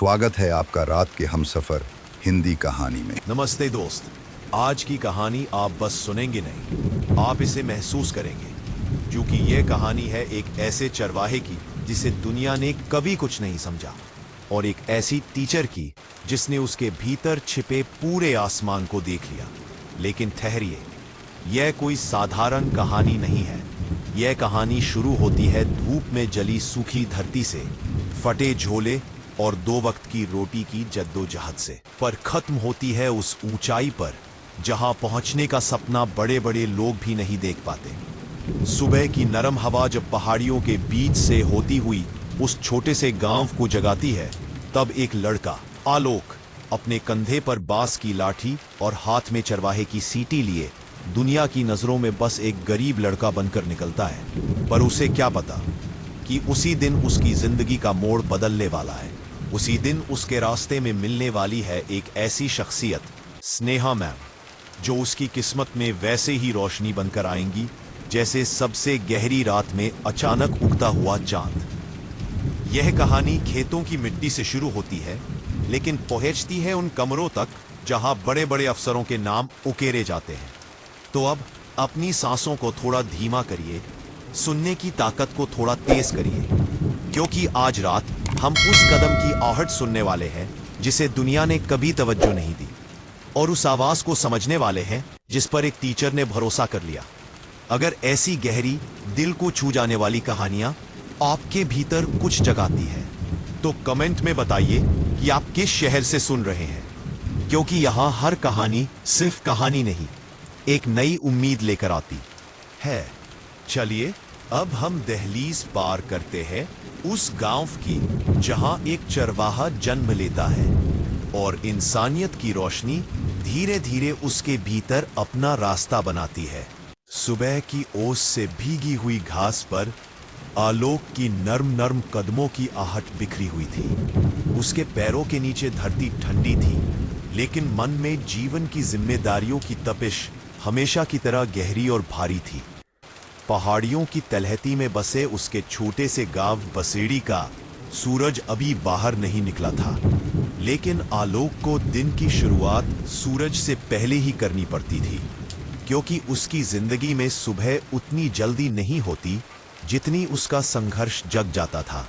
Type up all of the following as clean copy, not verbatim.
स्वागत है आपका रात के हमसफर हिंदी कहानी में। नमस्ते दोस्त। आज की कहानी आप बस सुनेंगे नहीं, आप इसे महसूस करेंगे, क्योंकि यह कहानी है एक ऐसे चरवाहे की जिसे दुनिया ने कभी कुछ नहीं समझा, और एक ऐसी टीचर की जिसने उसके भीतर छिपे पूरे आसमान को देख लिया। लेकिन ठहरिए, यह कोई साधारण कहानी नहीं है। यह कहानी शुरू होती है धूप में जली सूखी धरती से, फटे झोले और 2 वक्त की रोटी की जद्दोजहद से, पर खत्म होती है उस ऊंचाई पर जहां पहुंचने का सपना बड़े बड़े लोग भी नहीं देख पाते। सुबह की नरम हवा जब पहाड़ियों के बीच से होती हुई उस छोटे से गांव को जगाती है, तब एक लड़का आलोक अपने कंधे पर बांस की लाठी और हाथ में चरवाहे की सीटी लिए दुनिया की नजरों में बस एक गरीब लड़का बनकर निकलता है। पर उसे क्या पता कि उसी दिन उसकी जिंदगी का मोड़ बदलने वाला है। उसी दिन उसके रास्ते में मिलने वाली है एक ऐसी शख्सियत, स्नेहा मैम, जो उसकी किस्मत में वैसे ही रोशनी बनकर आएंगी जैसे सबसे गहरी रात में अचानक उगता हुआ चांद। यह कहानी खेतों की मिट्टी से शुरू होती है, लेकिन पहुंचती है उन कमरों तक जहां बड़े बड़े अफसरों के नाम उकेरे जाते हैं। तो अब अपनी सांसों को थोड़ा धीमा करिए, सुनने की ताकत को थोड़ा तेज करिए, क्योंकि आज रात हम उस कदम की आहट सुनने वाले हैं जिसे दुनिया ने कभी तवज्जो नहीं दी, और उस आवाज को समझने वाले हैं जिस पर एक टीचर ने भरोसा कर लिया। अगर ऐसी गहरी, दिल को छू जाने वाली कहानियां आपके भीतर कुछ जगाती है, तो कमेंट में बताइए कि आप किस शहर से सुन रहे हैं, क्योंकि यहां हर कहानी सिर्फ कहानी नहीं, एक नई उम्मीद लेकर आती है। चलिए अब हम दहलीज पार करते हैं उस गांव की जहां एक चरवाहा जन्म लेता है और इंसानियत की रोशनी धीरे धीरे उसके भीतर अपना रास्ता बनाती है। सुबह की ओस से भीगी हुई घास पर आलोक की नर्म नर्म कदमों की आहट बिखरी हुई थी। उसके पैरों के नीचे धरती ठंडी थी, लेकिन मन में जीवन की जिम्मेदारियों की तपिश हमेशा की तरह गहरी और भारी थी। पहाड़ियों की तलहटी में बसे उसके छोटे से गांव बसेड़ी का सूरज अभी बाहर नहीं निकला था, लेकिन आलोक को दिन की शुरुआत सूरज से पहले ही करनी पड़ती थी, क्योंकि उसकी जिंदगी में सुबह उतनी जल्दी नहीं होती जितनी उसका संघर्ष जग जाता था।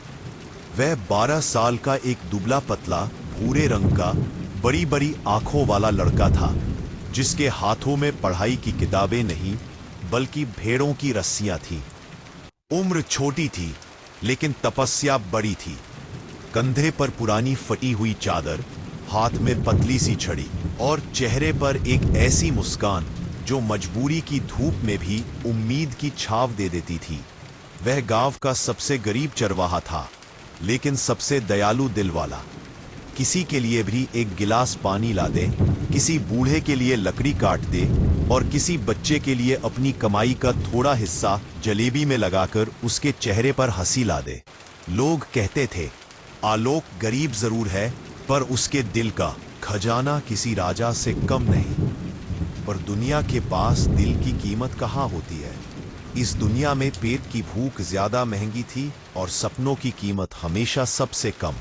वह 12 साल का एक दुबला पतला भूरे रंग का बड़ी बड़ी आंखों वाला लड़का था, जिसके हाथों में पढ़ाई की किताबें नहीं बल्कि भेड़ों की रस्सियां थी। उम्र छोटी थी, लेकिन तपस्या बड़ी थी। कंधे पर पुरानी फटी हुई चादर, हाथ में पतली सी छड़ी, और चेहरे पर एक ऐसी मुस्कान जो मजबूरी की धूप में भी उम्मीद की छाव दे देती थी। वह गांव का सबसे गरीब चरवाहा था, लेकिन सबसे दयालु दिल वाला। किसी के लिए भी एक गिलास पानी ला दे, किसी बूढ़े के लिए लकड़ी काट दे, और किसी बच्चे के लिए अपनी कमाई का थोड़ा हिस्सा जलेबी में लगाकर उसके चेहरे पर हंसी ला दे। लोग कहते थे, आलोक गरीब जरूर है, पर उसके दिल का खजाना किसी राजा से कम नहीं। पर दुनिया के पास दिल की कीमत कहाँ होती है? इस दुनिया में पेट की भूख ज्यादा महंगी थी और सपनों की कीमत हमेशा सबसे कम।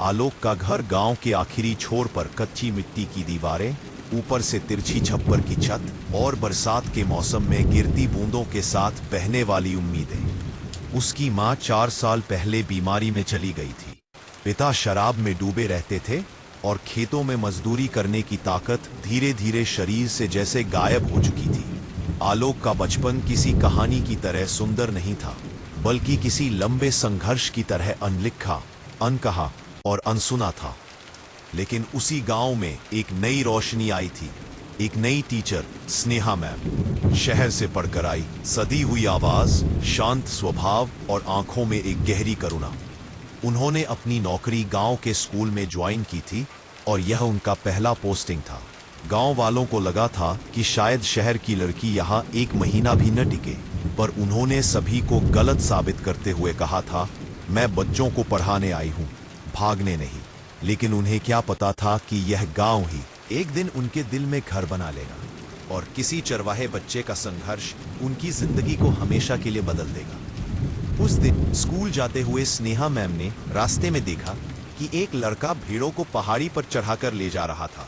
आलोक का घर गांव के आखिरी छोर पर, कच्ची मिट्टी की दीवारें, ऊपर से तिरछी छप्पर की छत, और बरसात के मौसम में गिरती बूंदों के साथ बहने वाली उम्मीदें। उसकी माँ 4 साल पहले बीमारी में चली गई थी। पिता शराब में डूबे रहते थे और खेतों में मजदूरी करने की ताकत धीरे धीरे शरीर से जैसे गायब हो चुकी थी। आलोक का बचपन किसी कहानी की तरह सुंदर नहीं था, बल्कि किसी लंबे संघर्ष की तरह अनलिखा, अनकहा और अनसुना था। लेकिन उसी गांव में एक नई रोशनी आई थी। एक नई टीचर, स्नेहा मैम, शहर से पढ़कर आई, सदी हुई आवाज, शांत स्वभाव और आंखों में एक गहरी करुणा। उन्होंने अपनी नौकरी गांव के स्कूल में ज्वाइन की थी, और यह उनका पहला पोस्टिंग था। गांव वालों को लगा था कि शायद शहर की लड़की यहाँ 1 महीना भी न टिके, पर उन्होंने सभी को गलत साबित करते हुए कहा था, मैं बच्चों को पढ़ाने आई हूँ, भागने नहीं। लेकिन उन्हें क्या पता था कि यह गांव ही एक दिन उनके दिल में घर बना लेगा, और किसी चरवाहे बच्चे का संघर्ष उनकी जिंदगी को हमेशा के लिए बदल देगा। उस दिन स्कूल जाते हुए स्नेहा मैम ने रास्ते में देखा कि एक लड़का भेड़ों को पहाड़ी पर चढ़ाकर ले जा रहा था,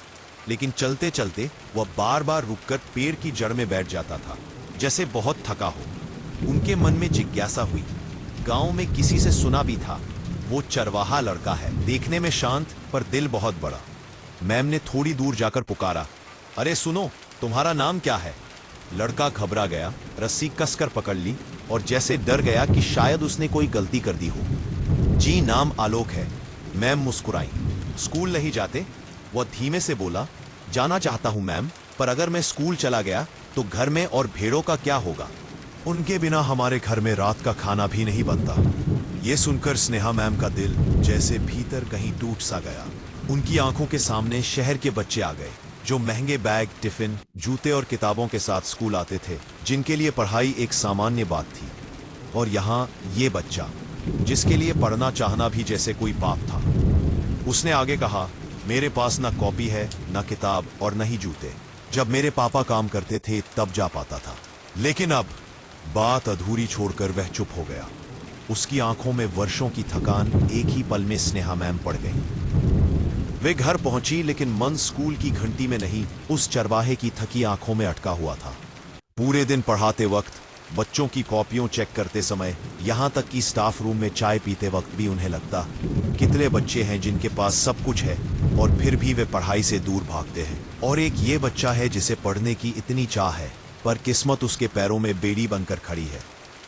लेकिन चलते चलते वह बार बार रुककर पेड़ की जड़ में बैठ जाता था, जैसे बहुत थका हो। उनके मन में जिज्ञासा हुई। गांव में किसी से सुना भी था, वो चरवाहा लड़का है, देखने में शांत पर दिल बहुत बड़ा। मैम ने थोड़ी दूर जाकर पुकारा, अरे सुनो, तुम्हारा नाम क्या है? लड़का घबरा गया, रस्सी कसकर पकड़ ली और जैसे डर गया कि शायद उसने कोई गलती कर दी हो। जी, नाम आलोक है। मैम मुस्कुराई। स्कूल नहीं जाते? वह धीमे से बोला, जाना चाहता हूं मैम, पर अगर मैं स्कूल चला गया तो घर में और भेड़ों का क्या होगा? उनके बिना हमारे घर में रात का खाना भी नहीं बनता। ये सुनकर स्नेहा मैम का दिल जैसे भीतर कहीं टूट सा गया। उनकी आंखों के सामने शहर के बच्चे आ गए, जो महंगे बैग, टिफिन, जूते और किताबों के साथ स्कूल आते थे, जिनके लिए पढ़ाई एक सामान्य बात थी। और यहाँ ये बच्चा, जिसके लिए पढ़ना चाहना भी जैसे कोई पाप था। उसने आगे कहा, मेरे पास ना कॉपी है, ना किताब और न ही जूते। जब मेरे पापा काम करते थे तब जा पाता था। लेकिन अब बात अधूरी छोड़कर वह चुप हो गया। उसकी आंखों में वर्षों की थकान एक ही पल में स्नेहा मैम पड़ गई। वे घर पहुंची, लेकिन मन स्कूल की घंटी में नहीं, उस चरवाहे की थकी आंखों में अटका हुआ था। पूरे दिन पढ़ाते वक्त, बच्चों की कॉपियों चेक करते समय, यहां तक कि स्टाफ रूम में चाय पीते वक्त भी उन्हें लगता, कितने बच्चे हैं जिनके पास सब कुछ है और फिर भी वे पढ़ाई से दूर भागते हैं। और एक ये बच्चा है जिसे पढ़ने की इतनी चाह है, पर किस्मत उसके पैरों में बेड़ी बनकर खड़ी है।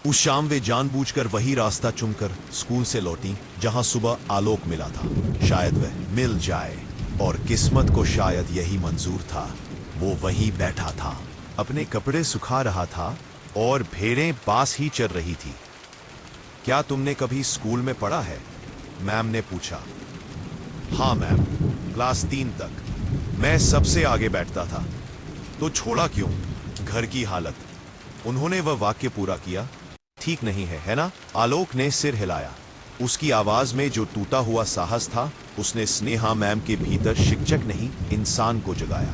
उस शाम वे जानबूझकर वही रास्ता चुनकर स्कूल से लौटी जहां सुबह आलोक मिला था। शायद वह मिल जाए, और किस्मत को शायद यही मंजूर था। वो वहीं बैठा था, अपने कपड़े सुखा रहा था और भेड़ें पास ही चर रही थी। क्या तुमने कभी स्कूल में पढ़ा है? मैम ने पूछा। हाँ मैम, क्लास 3 तक। मैं सबसे आगे बैठता था। तो छोड़ा क्यों? घर की हालत। उन्होंने वह वाक्य पूरा किया। ठीक नहीं है, है ना? आलोक ने सिर हिलाया। उसकी आवाज में जो टूटा हुआ साहस था, उसने स्नेहा मैम के भीतर शिक्षक नहीं, इंसान को जगाया।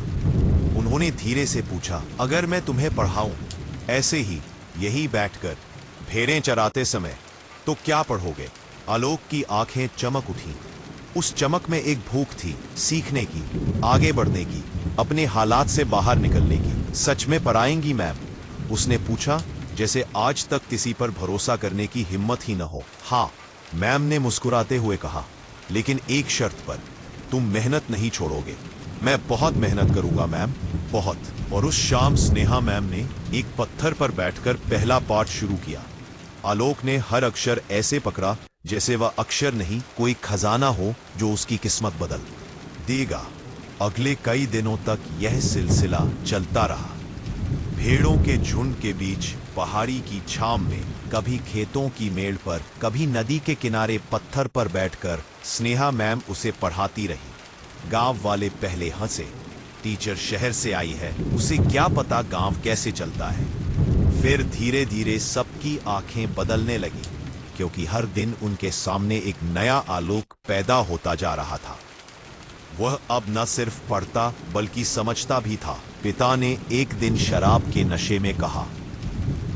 उन्होंने धीरे से पूछा, अगर मैं तुम्हें पढ़ाऊं ऐसे ही, यही बैठकर, भेड़ें चराते समय, तो क्या पढ़ोगे? आलोक की आंखें चमक उठी। उस चमक में एक भूख थी, सीखने की, आगे बढ़ने की, अपने हालात से बाहर निकलने की। सच में पढ़ाएंगी मैम? उसने पूछा, जैसे आज तक किसी पर भरोसा करने की हिम्मत ही न हो। हाँ, मैम ने मुस्कुराते हुए कहा, लेकिन एक शर्त पर। तुम मेहनत नहीं छोड़ोगे। मैं बहुत मेहनत करूंगा मैम, बहुत। और उस शाम स्नेहा मैम ने एक पत्थर पर बैठकर पहला पाठ शुरू किया। आलोक ने हर अक्षर ऐसे पकड़ा जैसे वह अक्षर नहीं, कोई खजाना हो जो उसकी किस्मत बदल देगा। अगले कई दिनों तक यह सिलसिला चलता रहा। भेड़ों के झुंड के बीच, पहाड़ी की छांव में, कभी खेतों की मेड़ पर, कभी नदी के किनारे पत्थर पर बैठकर स्नेहा मैम उसे पढ़ाती रही। गांव वाले पहले हंसे, टीचर शहर से आई है, उसे क्या पता गांव कैसे चलता है। फिर धीरे धीरे सबकी आंखें बदलने लगी, क्योंकि हर दिन उनके सामने एक नया आलोक पैदा होता जा रहा था। वह अब न सिर्फ पढ़ता बल्कि समझता भी था। पिता ने एक दिन शराब के नशे में कहा,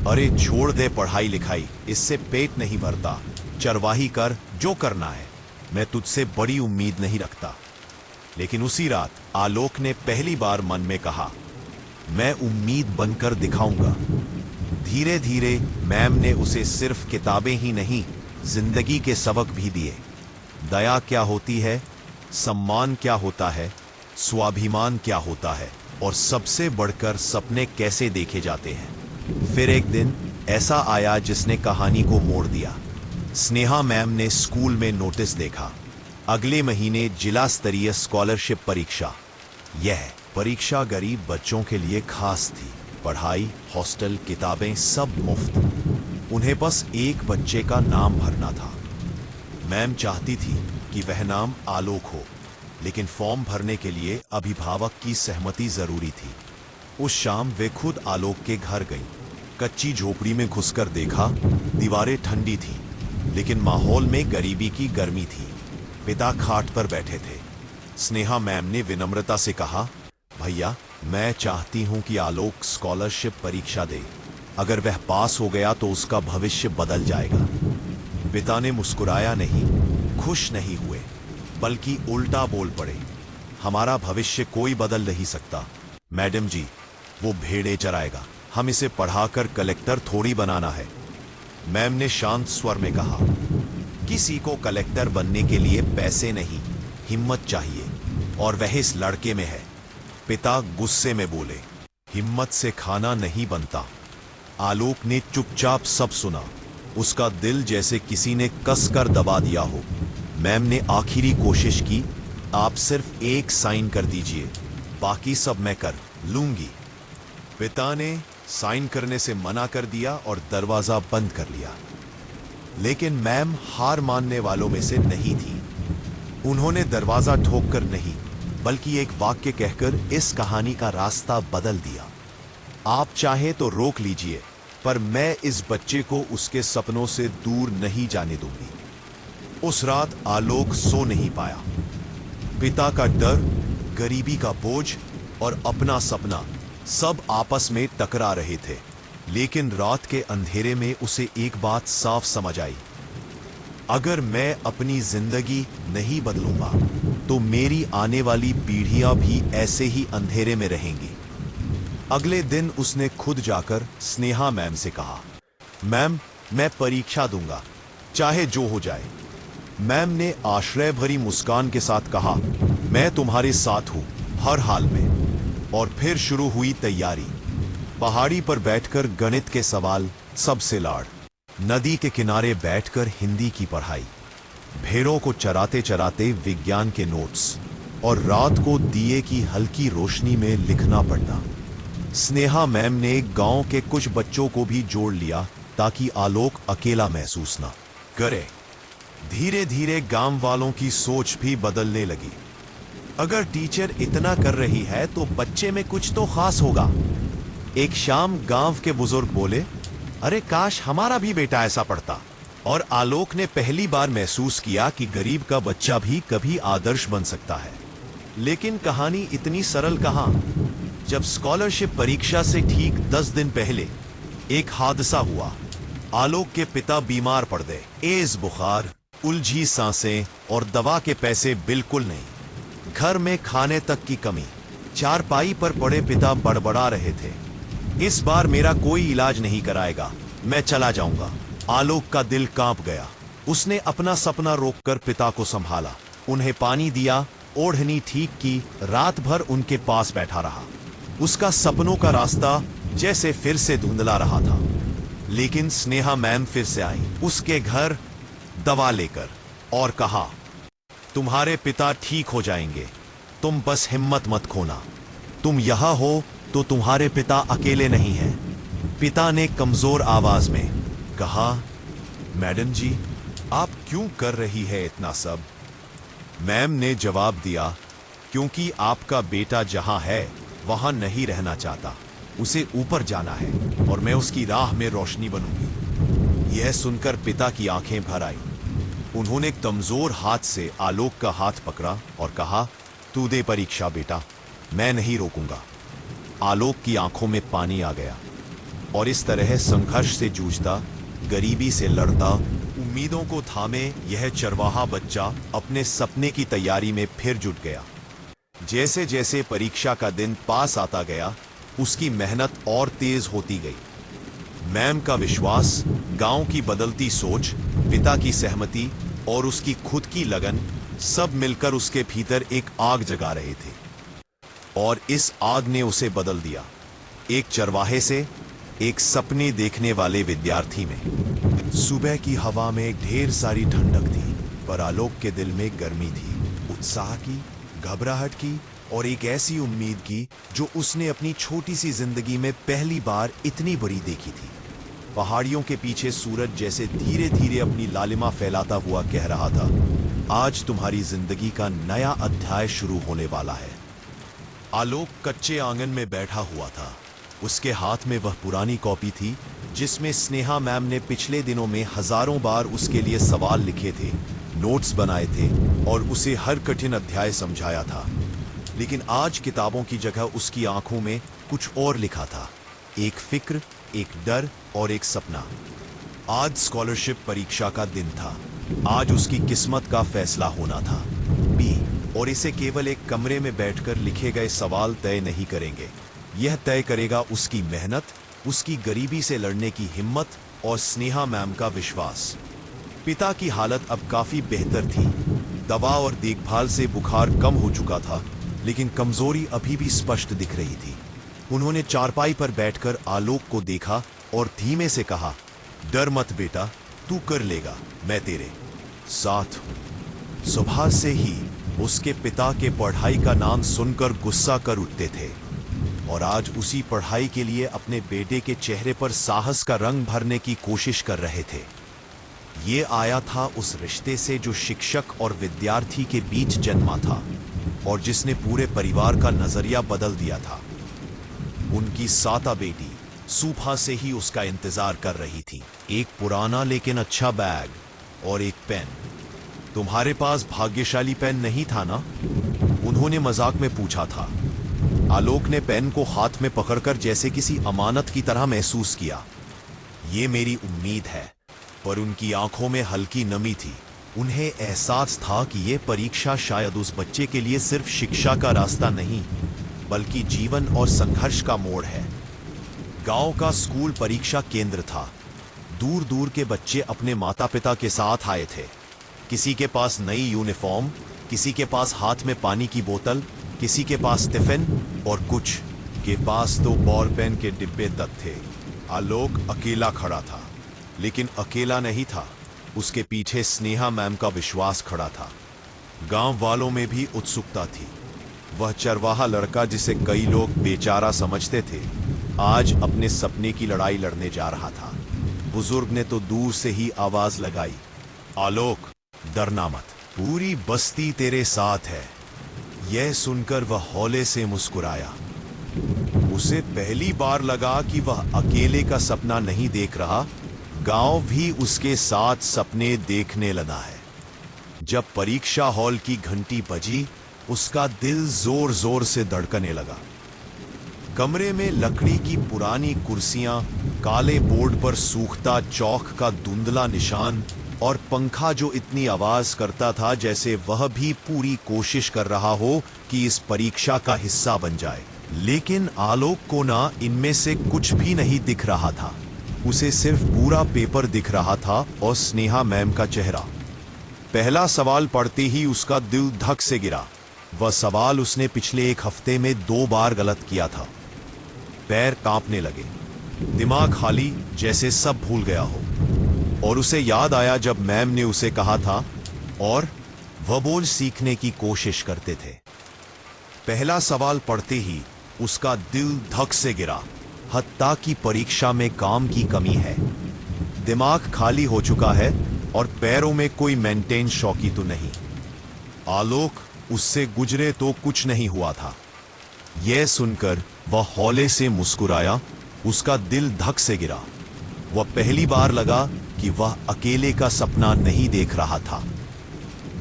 अरे छोड़ दे पढ़ाई लिखाई, इससे पेट नहीं भरता। चरवाही कर, जो करना है, मैं तुझसे बड़ी उम्मीद नहीं रखता। लेकिन उसी रात आलोक ने पहली बार मन में कहा, मैं उम्मीद बनकर दिखाऊंगा। धीरे धीरे मैम ने उसे सिर्फ किताबें ही नहीं, जिंदगी के सबक भी दिए। दया क्या होती है, सम्मान क्या होता है, स्वाभिमान क्या होता है, और सबसे बढ़कर सपने कैसे देखे जाते हैं। फिर एक दिन ऐसा आया जिसने कहानी को मोड़ दिया। स्नेहा मैम ने स्कूल में नोटिस देखा, अगले महीने जिला स्तरीय स्कॉलरशिप परीक्षा। यह परीक्षा गरीब बच्चों के लिए खास थी। पढ़ाई, हॉस्टल, किताबें सब मुफ्त। उन्हें बस एक बच्चे का नाम भरना था। मैम चाहती थी कि वह नाम आलोक हो, लेकिन फॉर्म भरने के लिए अभिभावक की सहमति जरूरी थी। उस शाम वे खुद आलोक के घर गईं। कच्ची झोपड़ी में घुसकर देखा, दीवारें ठंडी थीं, लेकिन माहौल में गरीबी की गर्मी थी। पिता खाट पर बैठे थे। स्नेहा मैम ने विनम्रता से कहा, भैया, मैं चाहती हूं कि आलोक स्कॉलरशिप परीक्षा दे। अगर वह पास हो गया तो उसका भविष्य बदल जाएगा। पिता ने मुस्कुराया नहीं, खुश नहीं हुए। बल्कि उल्टा बोल पड़े। हमारा भविष्य कोई बदल नहीं सकता मैडम जी, वो भेड़े चराएगा, हम इसे पढ़ाकर कलेक्टर थोड़ी बनाना है। मैम ने शांत स्वर में कहा, किसी को कलेक्टर बनने के लिए पैसे नहीं, हिम्मत चाहिए, और वह इस लड़के में है। पिता गुस्से में बोले, हिम्मत से खाना नहीं बनता। आलोक ने चुपचाप सब सुना। उसका दिल जैसे किसी ने कसकर दबा दिया हो। मैम ने आखिरी कोशिश की, आप सिर्फ एक साइन कर दीजिए, बाकी सब मैं कर लूंगी। पिता ने साइन करने से मना कर दिया और दरवाजा बंद कर लिया। लेकिन मैम हार मानने वालों में से नहीं थी। उन्होंने दरवाजा ठोककर नहीं, बल्कि एक वाक्य कहकर इस कहानी का रास्ता बदल दिया। आप चाहे तो रोक लीजिए, पर मैं इस बच्चे को उसके सपनों से दूर नहीं जाने दूंगी। उस रात आलोक सो नहीं पाया। पिता का डर, गरीबी का बोझ और अपना सपना सब आपस में टकरा रहे थे। लेकिन रात के अंधेरे में उसे एक बात साफ समझ आई, अगर मैं अपनी जिंदगी नहीं बदलूंगा तो मेरी आने वाली पीढ़ियां भी ऐसे ही अंधेरे में रहेंगी। अगले दिन उसने खुद जाकर स्नेहा मैम से कहा, मैम मैं परीक्षा दूंगा, चाहे जो हो जाए। मैम ने आश्रय भरी मुस्कान के साथ कहा, मैं तुम्हारे साथ हूं हर हाल में। और फिर शुरू हुई तैयारी। पहाड़ी पर बैठकर गणित के सवाल, सबसे लाड़, नदी के किनारे बैठकर हिंदी की पढ़ाई, भेड़ों को चराते चराते विज्ञान के नोट्स, और रात को दिए की हल्की रोशनी में लिखना पढ़ना। स्नेहा मैम ने गांव के कुछ बच्चों को भी जोड़ लिया ताकि आलोक अकेला महसूस ना करे। धीरे धीरे गांव वालों की सोच भी बदलने लगी। अगर टीचर इतना कर रही है तो बच्चे में कुछ तो खास होगा। एक शाम गांव के बुजुर्ग बोले, अरे काश हमारा भी बेटा ऐसा पढ़ता। और आलोक ने पहली बार महसूस किया कि गरीब का बच्चा भी कभी आदर्श बन सकता है। लेकिन कहानी इतनी सरल कहां। जब स्कॉलरशिप परीक्षा से ठीक 10 दिन पहले एक हादसा हुआ। आलोक के पिता बीमार पड़ गए। तेज बुखार, उलझी सांसें और दवा के पैसे बिल्कुल नहीं। घर में खाने तक की कमी। चारपाई पर पड़े पिता बड़बड़ा रहे थे, इस बार मेरा कोई इलाज नहीं कराएगा, मैं चला जाऊंगा। आलोक का दिल कांप गया। उसने अपना सपना रोककर पिता को संभाला, उन्हें पानी दिया, ओढ़नी ठीक की, रात भर उनके पास बैठा रहा। उसका सपनों का रास्ता जैसे फिर से धुंधला रहा था। लेकिन स्नेहा मैम फिर से आई, उसके घर दवा लेकर, और कहा, तुम्हारे पिता ठीक हो जाएंगे, तुम बस हिम्मत मत खोना। तुम यहां हो तो तुम्हारे पिता अकेले नहीं हैं। पिता ने कमजोर आवाज में कहा, मैडम जी आप क्यों कर रही है इतना सब? मैम ने जवाब दिया, क्योंकि आपका बेटा जहां है वहां नहीं रहना चाहता, उसे ऊपर जाना है और मैं उसकी राह में रोशनी बनूंगी। यह सुनकर पिता की आंखें भर आई। उन्होंने कमजोर हाथ से आलोक का हाथ पकड़ा और कहा, तू दे परीक्षा बेटा, मैं नहीं रोकूंगा। आलोक की आंखों में पानी आ गया और इस तरह संघर्ष से जूझता, गरीबी से लड़ता, उम्मीदों को थामे यह चरवाहा बच्चा अपने सपने की तैयारी में फिर जुट गया। जैसे जैसे परीक्षा का दिन पास आता गया, उसकी मेहनत और तेज होती गई। मैम का विश्वास, गांव की बदलती सोच, पिता की सहमति और उसकी खुद की लगन सब मिलकर उसके भीतर एक आग जगा रहे थे। और इस आग ने उसे बदल दिया, एक चरवाहे से एक सपने देखने वाले विद्यार्थी में। सुबह की हवा में ढेर सारी ठंडक थी, पर आलोक के दिल में गर्मी थी, उत्साह की, घबराहट की और एक ऐसी उम्मीद की जो उसने अपनी छोटी सी जिंदगी में पहली बार इतनी बड़ी देखी थी। पहाड़ियों के पीछे सूरज जैसे धीरे धीरे अपनी लालिमा फैलाता हुआ कह रहा था, आज तुम्हारी जिंदगी का नया अध्याय शुरू होने वाला है। आलोक कच्चे आंगन में बैठा हुआ था। उसके हाथ में वह पुरानी कॉपी थी जिसमें स्नेहा मैम ने पिछले दिनों में हजारों बार उसके लिए सवाल लिखे थे, नोट्स बनाए थे और उसे हर कठिन अध्याय समझाया था। लेकिन आज किताबों की जगह उसकी आंखों में कुछ और लिखा था, एक फिक्र, एक डर और एक सपना। आज स्कॉलरशिप परीक्षा का दिन था। आज उसकी किस्मत का फैसला होना था। और इसे केवल एक कमरे में बैठकर लिखे गए सवाल तय नहीं करेंगे। यह तय करेगा उसकी मेहनत, उसकी गरीबी से लड़ने की हिम्मत और स्नेहा मैम का विश्वास। पिता की हालत अब काफी बेहतर थी। दवा और देखभाल से बुखार कम हो चुका था, लेकिन कमजोरी अभी भी स्पष्ट दिख रही थी। उन्होंने चारपाई पर बैठकर आलोक को देखा और धीमे से कहा, डर मत बेटा, तू कर लेगा, मैं तेरे साथ हूं। सुबह से ही उसके पिता के पढ़ाई का नाम सुनकर गुस्सा कर उठते थे और आज उसी पढ़ाई के लिए अपने बेटे के चेहरे पर साहस का रंग भरने की कोशिश कर रहे थे। ये आया था उस रिश्ते से जो शिक्षक और विद्यार्थी के बीच जन्मा था और जिसने पूरे परिवार का नजरिया बदल दिया था। उनकी साता बेटी सुबह से ही उसका इंतजार कर रही थी। एक पुराना लेकिन अच्छा बैग और एक पेन। तुम्हारे पास भाग्यशाली पेन नहीं था ना? उन्होंने मजाक में पूछा था। आलोक ने पेन को हाथ में पकड़कर जैसे किसी अमानत की तरह महसूस किया। ये मेरी उम्मीद है। पर उनकी आंखों में हल्की नमी थी। उन्हें एहसास था कि यह परीक्षा शायद उस बच्चे के लिए सिर्फ शिक्षा का रास्ता नहीं, बल्कि जीवन और संघर्ष का मोड़ है। गांव का स्कूल परीक्षा केंद्र था। दूर दूर के बच्चे अपने माता पिता के साथ आए थे। किसी के पास नई यूनिफॉर्म, किसी के पास हाथ में पानी की बोतल, किसी के पास टिफिन और कुछ के पास तो बॉल पेन के डिब्बे तक थे। आलोक अकेला खड़ा था, लेकिन अकेला नहीं था। उसके पीछे स्नेहा मैम का विश्वास खड़ा था। गांव वालों में भी उत्सुकता थी। वह चरवाहा लड़का जिसे कई लोग बेचारा समझते थे, आज अपने सपने की लड़ाई लड़ने जा रहा था। बुजुर्ग ने तो दूर से ही आवाज लगाई, आलोक, डरना मत, पूरी बस्ती तेरे साथ है। यह सुनकर वह हौले से मुस्कुराया। उसे पहली बार लगा कि वह अकेले का सपना नहीं देख रहा, गांव भी उसके साथ सपने देखने लगा है। जब परीक्षा हॉल की घंटी बजी, उसका दिल जोर जोर से धड़कने लगा। कमरे में लकड़ी की पुरानी कुर्सियां, काले बोर्ड पर सूखता चौक का धुंधला निशान और पंखा जो इतनी आवाज करता था जैसे वह भी पूरी कोशिश कर रहा हो कि इस परीक्षा का हिस्सा बन जाए। लेकिन आलोक को ना इनमें से कुछ भी नहीं दिख रहा था। उसे सिर्फ पूरा पेपर दिख रहा था और स्नेहा मैम का चेहरा। पहला सवाल पढ़ते ही उसका दिल धक से गिरा। वह सवाल उसने पिछले एक हफ्ते में 2 बार गलत किया था। पैर कांपने लगे, दिमाग खाली, जैसे सब भूल गया हो। और उसे याद आया जब मैम ने उसे कहा था, और वह बोल सीखने की कोशिश करते थे। पहला सवाल पढ़ते ही उसका दिल धक से गिरा। हत्ता की परीक्षा में काम की कमी है। दिमाग खाली हो चुका है और पैरों में कोई मेंटेन शौकी तो नहीं। आलोक उससे गुजरे तो कुछ नहीं हुआ था। यह सुनकर वह हौले से मुस्कुराया। उसका दिल धक से गिरा। वह पहली बार लगा कि वह अकेले का सपना नहीं देख रहा था।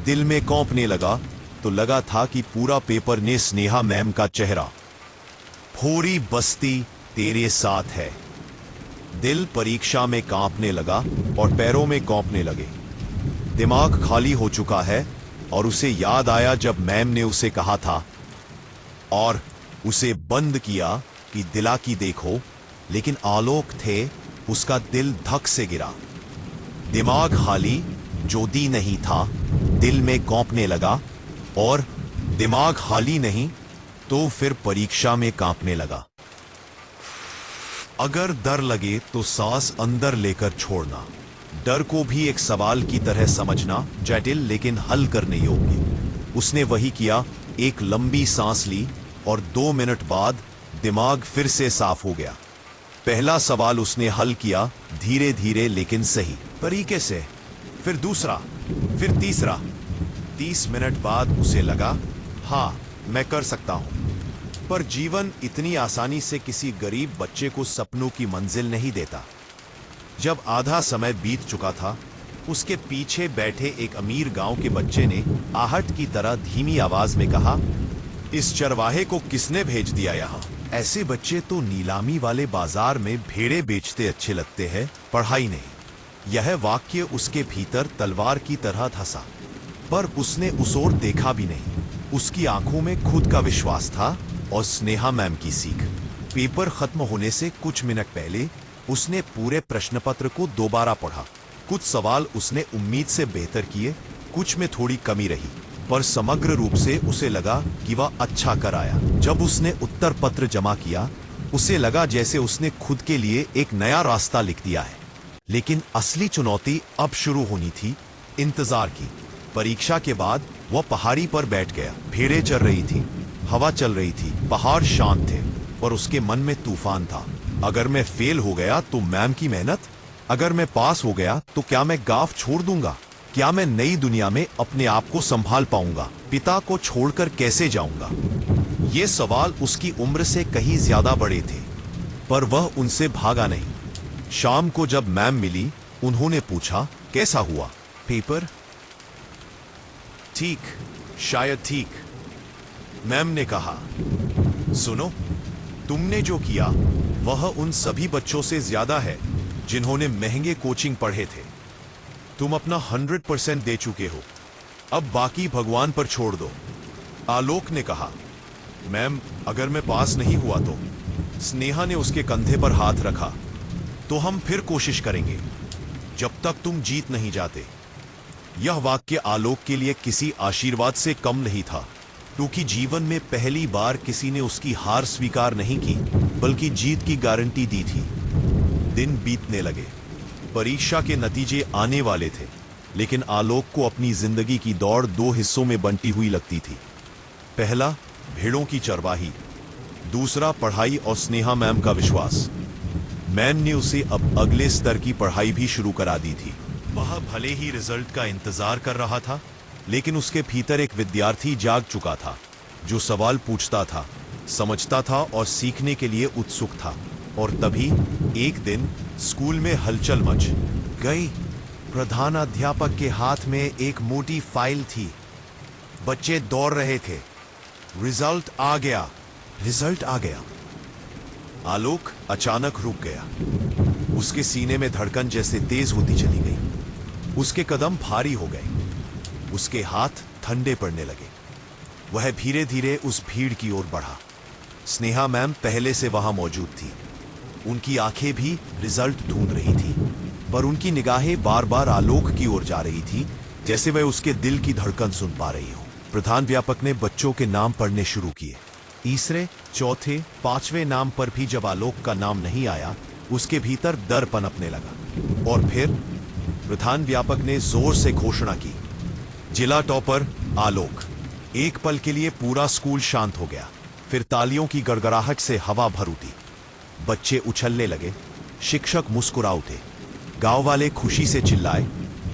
दिल में कौंपने लगा तो लगा था कि पूरा पेपर ने स्नेहा मैम का चेहरा। पूरी बस्ती तेरे साथ है। दिल परीक्षा में कांपने लगा और पैरों में कौंपने लगे। दिमाग खाली हो चुका है और उसे याद आया जब मैम ने उसे कहा था, और उसे बंद किया कि दिला की देखो। लेकिन आलोक थे, उसका दिल धक से गिरा। दिमाग खाली, ज्योति नहीं था, दिल में कौंपने लगा, और दिमाग खाली नहीं तो फिर परीक्षा में कांपने लगा। अगर डर लगे तो सांस अंदर लेकर छोड़ना। डर को भी एक सवाल की तरह समझना, जटिल लेकिन हल करने योग्य। उसने वही किया। एक लंबी सांस ली और 2 मिनट बाद दिमाग फिर से साफ हो गया। पहला सवाल उसने हल किया, धीरे धीरे लेकिन सही तरीके से। फिर दूसरा, फिर तीसरा। 30 मिनट बाद उसे लगा, हाँ, मैं कर सकता हूं। पर जीवन इतनी आसानी से किसी गरीब बच्चे को सपनों की मंजिल नहीं देता। जब आधा समय बीत चुका था, उसके पीछे बैठे एक अमीर गांव के बच्चे ने आहट की तरह धीमी आवाज में कहा, इस चरवाहे को किसने भेज दिया यहाँ? ऐसे बच्चे तो नीलामी वाले बाजार में भेड़े बेचते अच्छे लगते हैं, पढ़ाई नहीं। यह वाक्य उसके भीतर तलवार की तरह धंसा, पर उसने उस ओर देखा भी नहीं। उसकी आंखों में खुद का विश्वास था और स्नेहा मैम की सीख। पेपर खत्म होने से कुछ मिनट पहले उसने पूरे प्रश्न पत्र को दोबारा पढ़ा। कुछ सवाल उसने उम्मीद से बेहतर किए, कुछ में थोड़ी कमी रही, पर समग्र रूप से उसे लगा कि वह अच्छा कर आया। जब उसने उत्तर पत्र जमा किया, उसे लगा जैसे उसने खुद के लिए एक नया रास्ता लिख दिया है। लेकिन असली चुनौती अब शुरू होनी थी, इंतजार की। परीक्षा के बाद वह पहाड़ी पर बैठ गया। भीड़ें चल रही थी, हवा चल रही थी, पहाड़ शांत थे, पर उसके मन में तूफान था। अगर मैं फेल हो गया तो मैम की मेहनत, अगर मैं पास हो गया तो क्या मैं गांव छोड़ दूंगा? क्या मैं नई दुनिया में अपने आप को संभाल पाऊंगा? पिता को छोड़कर कैसे जाऊंगा? ये सवाल उसकी उम्र से कहीं ज्यादा बड़े थे, पर वह उनसे भागा नहीं। शाम को जब मैम मिली, उन्होंने पूछा, कैसा हुआ पेपर? ठीक, शायद ठीक, मैम ने कहा। सुनो, तुमने जो किया वह उन सभी बच्चों से ज्यादा है जिन्होंने महंगे कोचिंग पढ़े थे। तुम अपना 100% दे चुके हो, अब बाकी भगवान पर छोड़ दो। आलोक ने कहा। मैम, अगर मैं पास नहीं हुआ तो? स्नेहा ने उसके कंधे पर हाथ रखा। तो हम फिर कोशिश करेंगे जब तक तुम जीत नहीं जाते। यह वाक्य आलोक के लिए किसी आशीर्वाद से कम नहीं था, क्योंकि जीवन में पहली बार किसी ने उसकी हार स्वीकार नहीं की, बल्कि जीत की गारंटी दी थी। दिन बीतने लगे, परीक्षा के नतीजे आने वाले थे, लेकिन आलोक को अपनी जिंदगी की दौड़ दो हिस्सों में बंटी हुई लगती थी। पहला, भेड़ों की चरवाही, दूसरा पढ़ाई और स्नेहा मैम का विश्वास। मैम ने उसे अब अगले स्तर की पढ़ाई भी शुरू करा दी थी। वह भले ही रिजल्ट का इंतजार कर रहा था, लेकिन उसके भीतर एक विद्यार्थी जाग चुका था, जो सवाल पूछता था, समझता था और सीखने के लिए उत्सुक था। और तभी एक दिन स्कूल में हलचल मच गई। प्रधानाध्यापक के हाथ में एक मोटी फाइल थी। बच्चे दौड़ रहे थे। रिजल्ट आ गया, रिजल्ट आ गया। आलोक अचानक रुक गया। उसके सीने में धड़कन जैसे तेज होती चली गई। उसके कदम भारी हो गए, उसके हाथ ठंडे पड़ने लगे। वह धीरे धीरे उस भीड़ की ओर बढ़ा। स्नेहा मैम पहले से वहां मौजूद थी। उनकी आंखें भी रिजल्ट ढूंढ रही थी, पर उनकी निगाहें बार बार आलोक की ओर जा रही थी, जैसे वह उसके दिल की धड़कन सुन पा रही हो। प्रधानाध्यापक ने बच्चों के नाम पढ़ने शुरू किए। तीसरे, चौथे, पांचवें नाम पर भी जब आलोक का नाम नहीं आया, उसके भीतर डर पनपने लगा। और फिर प्रधानाध्यापक ने जोर से घोषणा की, जिला टॉपर आलोक। एक पल के लिए पूरा स्कूल शांत हो गया। फिर तालियों की गड़गड़ाहट से हवा भर उठी। बच्चे उछलने लगे, शिक्षक मुस्कुरा उठे, गांव वाले खुशी से चिल्लाए,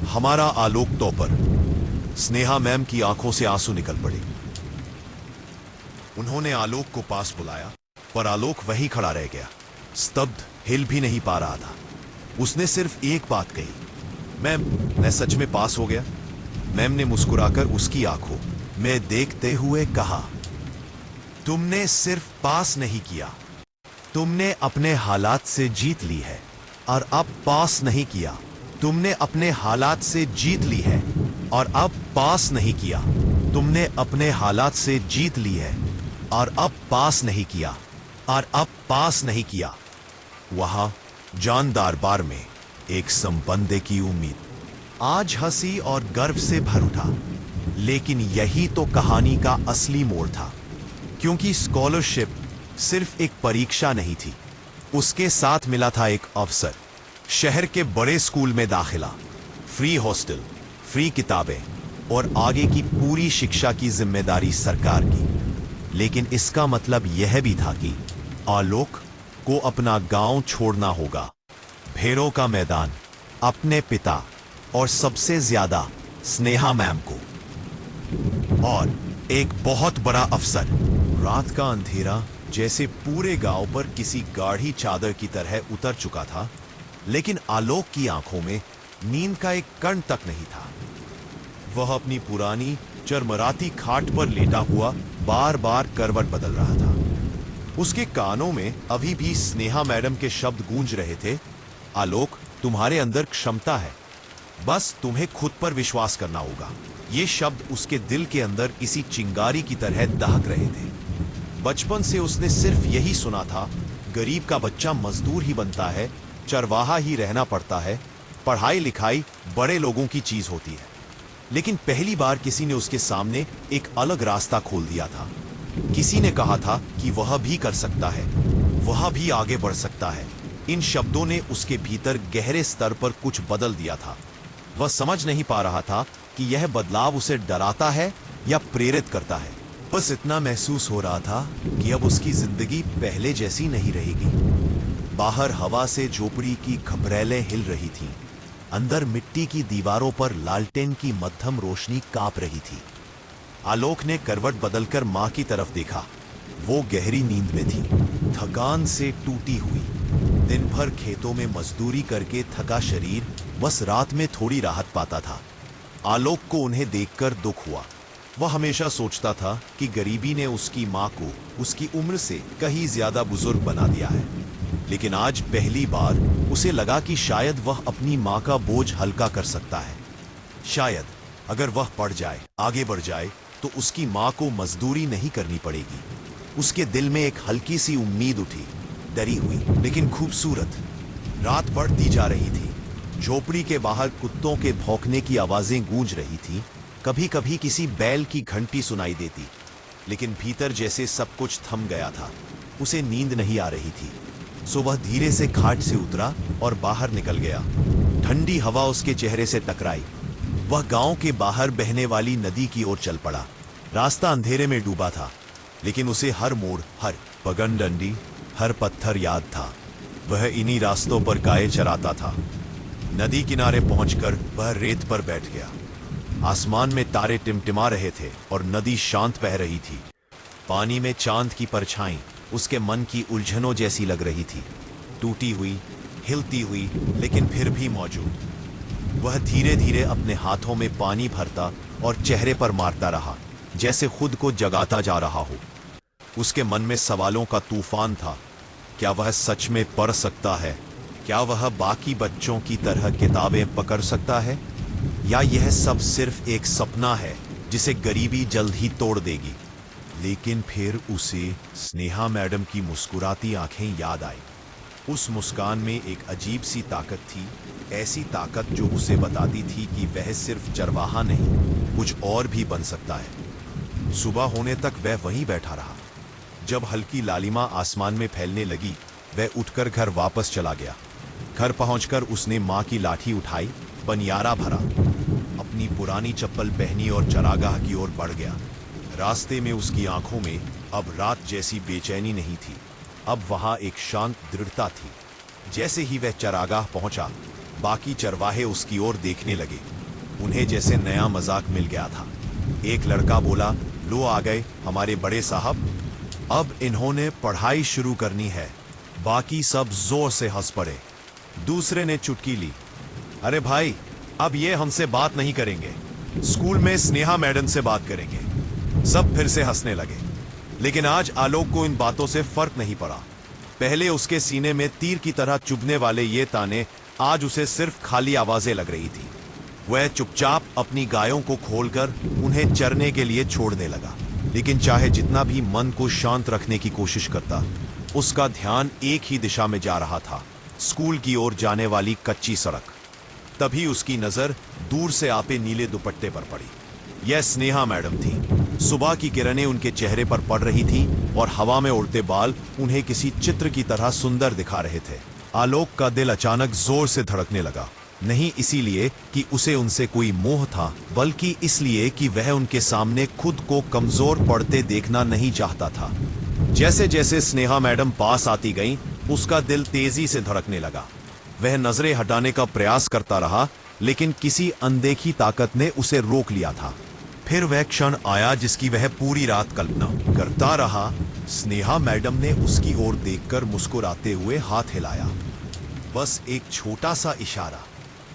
हमारा आलोक टॉपर। स्नेहा मैम की आंखों से आंसू निकल पड़े। उन्होंने आलोक को पास बुलाया, पर आलोक वहीं खड़ा रह गया, स्तब्ध, हिल भी नहीं पा रहा था। उसने सिर्फ एक बात कही, मैम, मैं सच में पास हो गया। मैम ने मुस्कुराकर उसकी आंखों में देखते हुए कहा, तुमने सिर्फ पास नहीं किया, तुमने अपने हालात से जीत ली है। और अब पास नहीं किया, तुमने अपने हालात से जीत ली है। और अब पास नहीं किया, तुमने अपने हालात से जीत ली है। और अब पास नहीं किया, और अब पास नहीं किया। वहां जानदार बार में एक संबंधे की उम्मीद आज हंसी और गर्व से भर उठा। लेकिन यही तो कहानी का असली मोड़ था, क्योंकि स्कॉलरशिप सिर्फ एक परीक्षा नहीं थी, उसके साथ मिला था एक अवसर। शहर के बड़े स्कूल में दाखिला, फ्री हॉस्टल, फ्री किताबें और आगे की पूरी शिक्षा की जिम्मेदारी सरकार की। लेकिन इसका मतलब यह भी था कि आलोक को अपना गांव छोड़ना होगा, भेड़ों का मैदान, अपने पिता और सबसे ज्यादा स्नेहा मैम को। और एक बहुत बड़ा अवसर। रात का अंधेरा जैसे पूरे गांव पर किसी गाढ़ी चादर की तरह उतर चुका था, लेकिन आलोक की आंखों में नींद का एक कण तक नहीं था। वह अपनी पुरानी चरमराती खाट पर लेटा हुआ बार बार करवट बदल रहा था। उसके कानों में अभी भी स्नेहा मैडम के शब्द गूंज रहे थे, आलोक, तुम्हारे अंदर क्षमता है, बस तुम्हें खुद पर विश्वास करना होगा। ये शब्द उसके दिल के अंदर किसी चिंगारी की तरह दहक रहे थे। बचपन से उसने सिर्फ यही सुना था, गरीब का बच्चा मजदूर ही बनता है, चरवाहा ही रहना पड़ता है, पढ़ाई लिखाई बड़े लोगों की चीज होती है। लेकिन पहली बार किसी ने उसके सामने एक अलग रास्ता खोल दिया था। किसी ने कहा था कि वह भी कर सकता है, वह भी आगे बढ़ सकता है। इन शब्दों ने उसके भीतर गहरे स्तर पर कुछ बदल दिया था। वह समझ नहीं पा रहा था कि यह बदलाव उसे डराता है या प्रेरित करता है। बस इतना महसूस हो रहा था कि अब उसकी जिंदगी पहले जैसी नहीं रहेगी। बाहर हवा से झोपड़ी की खपरेलें हिल रही थीं। अंदर मिट्टी की दीवारों पर लालटेन की मध्यम रोशनी कांप रही थी। आलोक ने करवट बदलकर मां की तरफ देखा। वो गहरी नींद में थी, थकान से टूटी हुई। दिन भर खेतों में मजदूरी करके थका शरीर बस रात में थोड़ी राहत पाता था। आलोक को उन्हें देखकर दुख हुआ। वह हमेशा सोचता था कि गरीबी ने उसकी मां को उसकी उम्र से कहीं ज्यादा बुजुर्ग बना दिया है। लेकिन आज पहली बार उसे लगा कि शायद वह अपनी मां का बोझ हल्का कर सकता है। शायद अगर वह पढ़ जाए, आगे बढ़ जाए, तो उसकी मां को मजदूरी नहीं करनी पड़ेगी। उसके दिल में एक हल्की सी उम्मीद उठी, डरी हुई लेकिन खूबसूरत। रात बढ़ती जा रही थी। झोपड़ी के बाहर कुत्तों के भौंकने की आवाजें गूंज रही थीं। कभी कभी किसी बैल की घंटी सुनाई देती, लेकिन भीतर जैसे सब कुछ थम गया था। उसे नींद नहीं आ रही थी। सो वह धीरे से खाट से उतरा और बाहर निकल गया। ठंडी हवा उसके चेहरे से टकराई। वह गांव के बाहर बहने वाली नदी की ओर चल पड़ा। रास्ता अंधेरे में डूबा था, लेकिन उसे हर मोड़, हर पगडंडी, हर पत्थर याद था। वह इन्हीं रास्तों पर गाय चराता था। नदी किनारे पहुंचकर वह रेत पर बैठ गया। आसमान में तारे टिमटिमा रहे थे और नदी शांत बह रही थी। पानी में चांद की परछाई उसके मन की उलझनों जैसी लग रही थी, टूटी हुई, हिलती हुई, लेकिन फिर भी मौजूद। वह धीरे धीरे अपने हाथों में पानी भरता और चेहरे पर मारता रहा, जैसे खुद को जगाता जा रहा हो। उसके मन में सवालों का तूफान था। क्या वह सच में पढ़ सकता है? क्या वह बाकी बच्चों की तरह किताबें पकड़ सकता है? या यह सब सिर्फ एक सपना है जिसे गरीबी जल्द ही तोड़ देगी? लेकिन फिर उसे स्नेहा मैडम की मुस्कुराती आंखें याद आई। उस मुस्कान में एक अजीब सी ताकत थी, ऐसी ताकत जो उसे बताती थी कि वह सिर्फ चरवाहा नहीं, कुछ और भी बन सकता है। सुबह होने तक वह वहीं बैठा रहा। जब हल्की लालिमा आसमान में फैलने लगी, वह उठकर घर वापस चला गया। घर पहुंचकर उसने मां की लाठी उठाई, पनियारा भरा, अपनी पुरानी चप्पल पहनी और चरागाह की ओर बढ़ गया। रास्ते में उसकी आंखों में अब रात जैसी बेचैनी नहीं थी, अब वहां एक शांत दृढ़ता थी। जैसे ही वह चरागाह पहुंचा, बाकी चरवाहे उसकी ओर देखने लगे। उन्हें जैसे नया मजाक मिल गया था। एक लड़का बोला, लो आ गए हमारे बड़े साहब, अब इन्होंने पढ़ाई शुरू करनी है। बाकी सब जोर से हंस पड़े। दूसरे ने चुटकी ली, अरे भाई, अब ये हमसे बात नहीं करेंगे, स्कूल में स्नेहा मैडम से बात करेंगे। सब फिर से हंसने लगे। लेकिन आज आलोक को इन बातों से फर्क नहीं पड़ा। पहले उसके सीने में तीर की तरह चुभने वाले ये ताने आज उसे सिर्फ खाली आवाजें लग रही थी। वह चुपचाप अपनी गायों को खोलकर उन्हें चरने के लिए छोड़ने लगा। लेकिन चाहे जितना भी मन को शांत रखने की कोशिश करता, उसका ध्यान एक ही दिशा में जा रहा था, स्कूल की ओर जाने वाली कच्ची सड़क। तभी उसकी नजर दूर से आपे नीले दुपट्टे पर पड़ी। यह स्नेहा मैडम थी। सुबह की किरणें उनके चेहरे पर पड़ रही थी और हवा में उड़ते बाल उन्हें किसी चित्र की तरह सुंदर दिखा रहे थे। आलोक का दिल अचानक जोर से धड़कने लगा, नहीं इसीलिए कि उसे उनसे कोई मोह था, बल्कि इसलिए कि वह उनके सामने खुद को कमजोर पड़ते देखना नहीं चाहता था। जैसे जैसे स्नेहा मैडम पास आती गईं, उसका दिल तेजी से धड़कने लगा। वह नजरें हटाने का प्रयास करता रहा, लेकिन किसी अनदेखी ताकत ने उसे रोक लिया था। फिर वह क्षण आया जिसकी वह पूरी रात कल्पना करता रहा। स्नेहा मैडम ने उसकी ओर देखकर मुस्कुराते हुए हाथ हिलाया। बस एक छोटा सा इशारा,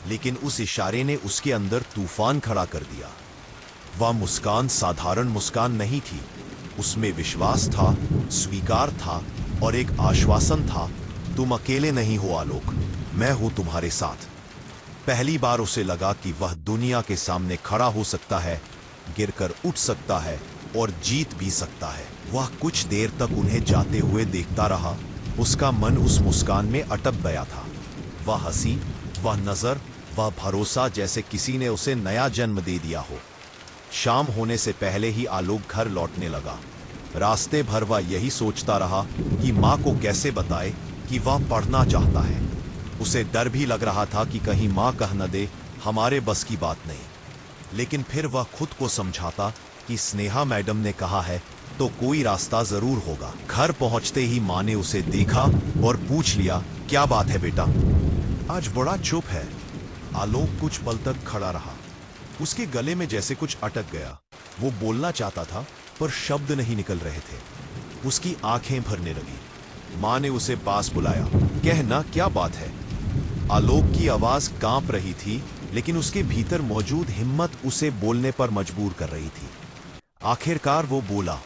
लेकिन उस इशारे ने उसके अंदर तूफान खड़ा कर दिया। वह मुस्कान साधारण मुस्कान नहीं थी, उसमें विश्वास था, स्वीकार था और एक आश्वासन था, तुम अकेले नहीं हो आलोक, मैं हूं तुम्हारे साथ। पहली बार उसे लगा कि वह दुनिया के सामने खड़ा हो सकता है, गिरकर उठ सकता है और जीत भी सकता है। वह कुछ देर तक उन्हें जाते हुए देखता रहा। उसका मन उस मुस्कान में अटक गया था। वह हंसी, वह नजर, वह भरोसा, जैसे किसी ने उसे नया जन्म दे दिया हो। शाम होने से पहले ही आलोक घर लौटने लगा। रास्ते भर वह यही सोचता रहा कि माँ को कैसे बताए कि वह पढ़ना चाहता है। उसे डर भी लग रहा था कि कहीं माँ कह न दे हमारे बस की बात नहीं। लेकिन फिर वह खुद को समझाता कि स्नेहा मैडम ने कहा है तो कोई रास्ता जरूर होगा। घर पहुंचते ही माँ ने उसे देखा और पूछ लिया, क्या बात है बेटा? आज बड़ा चुप है। आलोक कुछ पल तक खड़ा रहा। उसके गले में जैसे कुछ अटक गया। वो बोलना चाहता था पर शब्द नहीं निकल रहे थे। उसकी आंखें भरने लगी। माँ ने उसे पास बुलाया। कहना, क्या बात है? आलोक की आवाज कांप रही थी, लेकिन उसके भीतर मौजूद हिम्मत उसे बोलने पर मजबूर कर रही थी। आखिरकार वो बोला,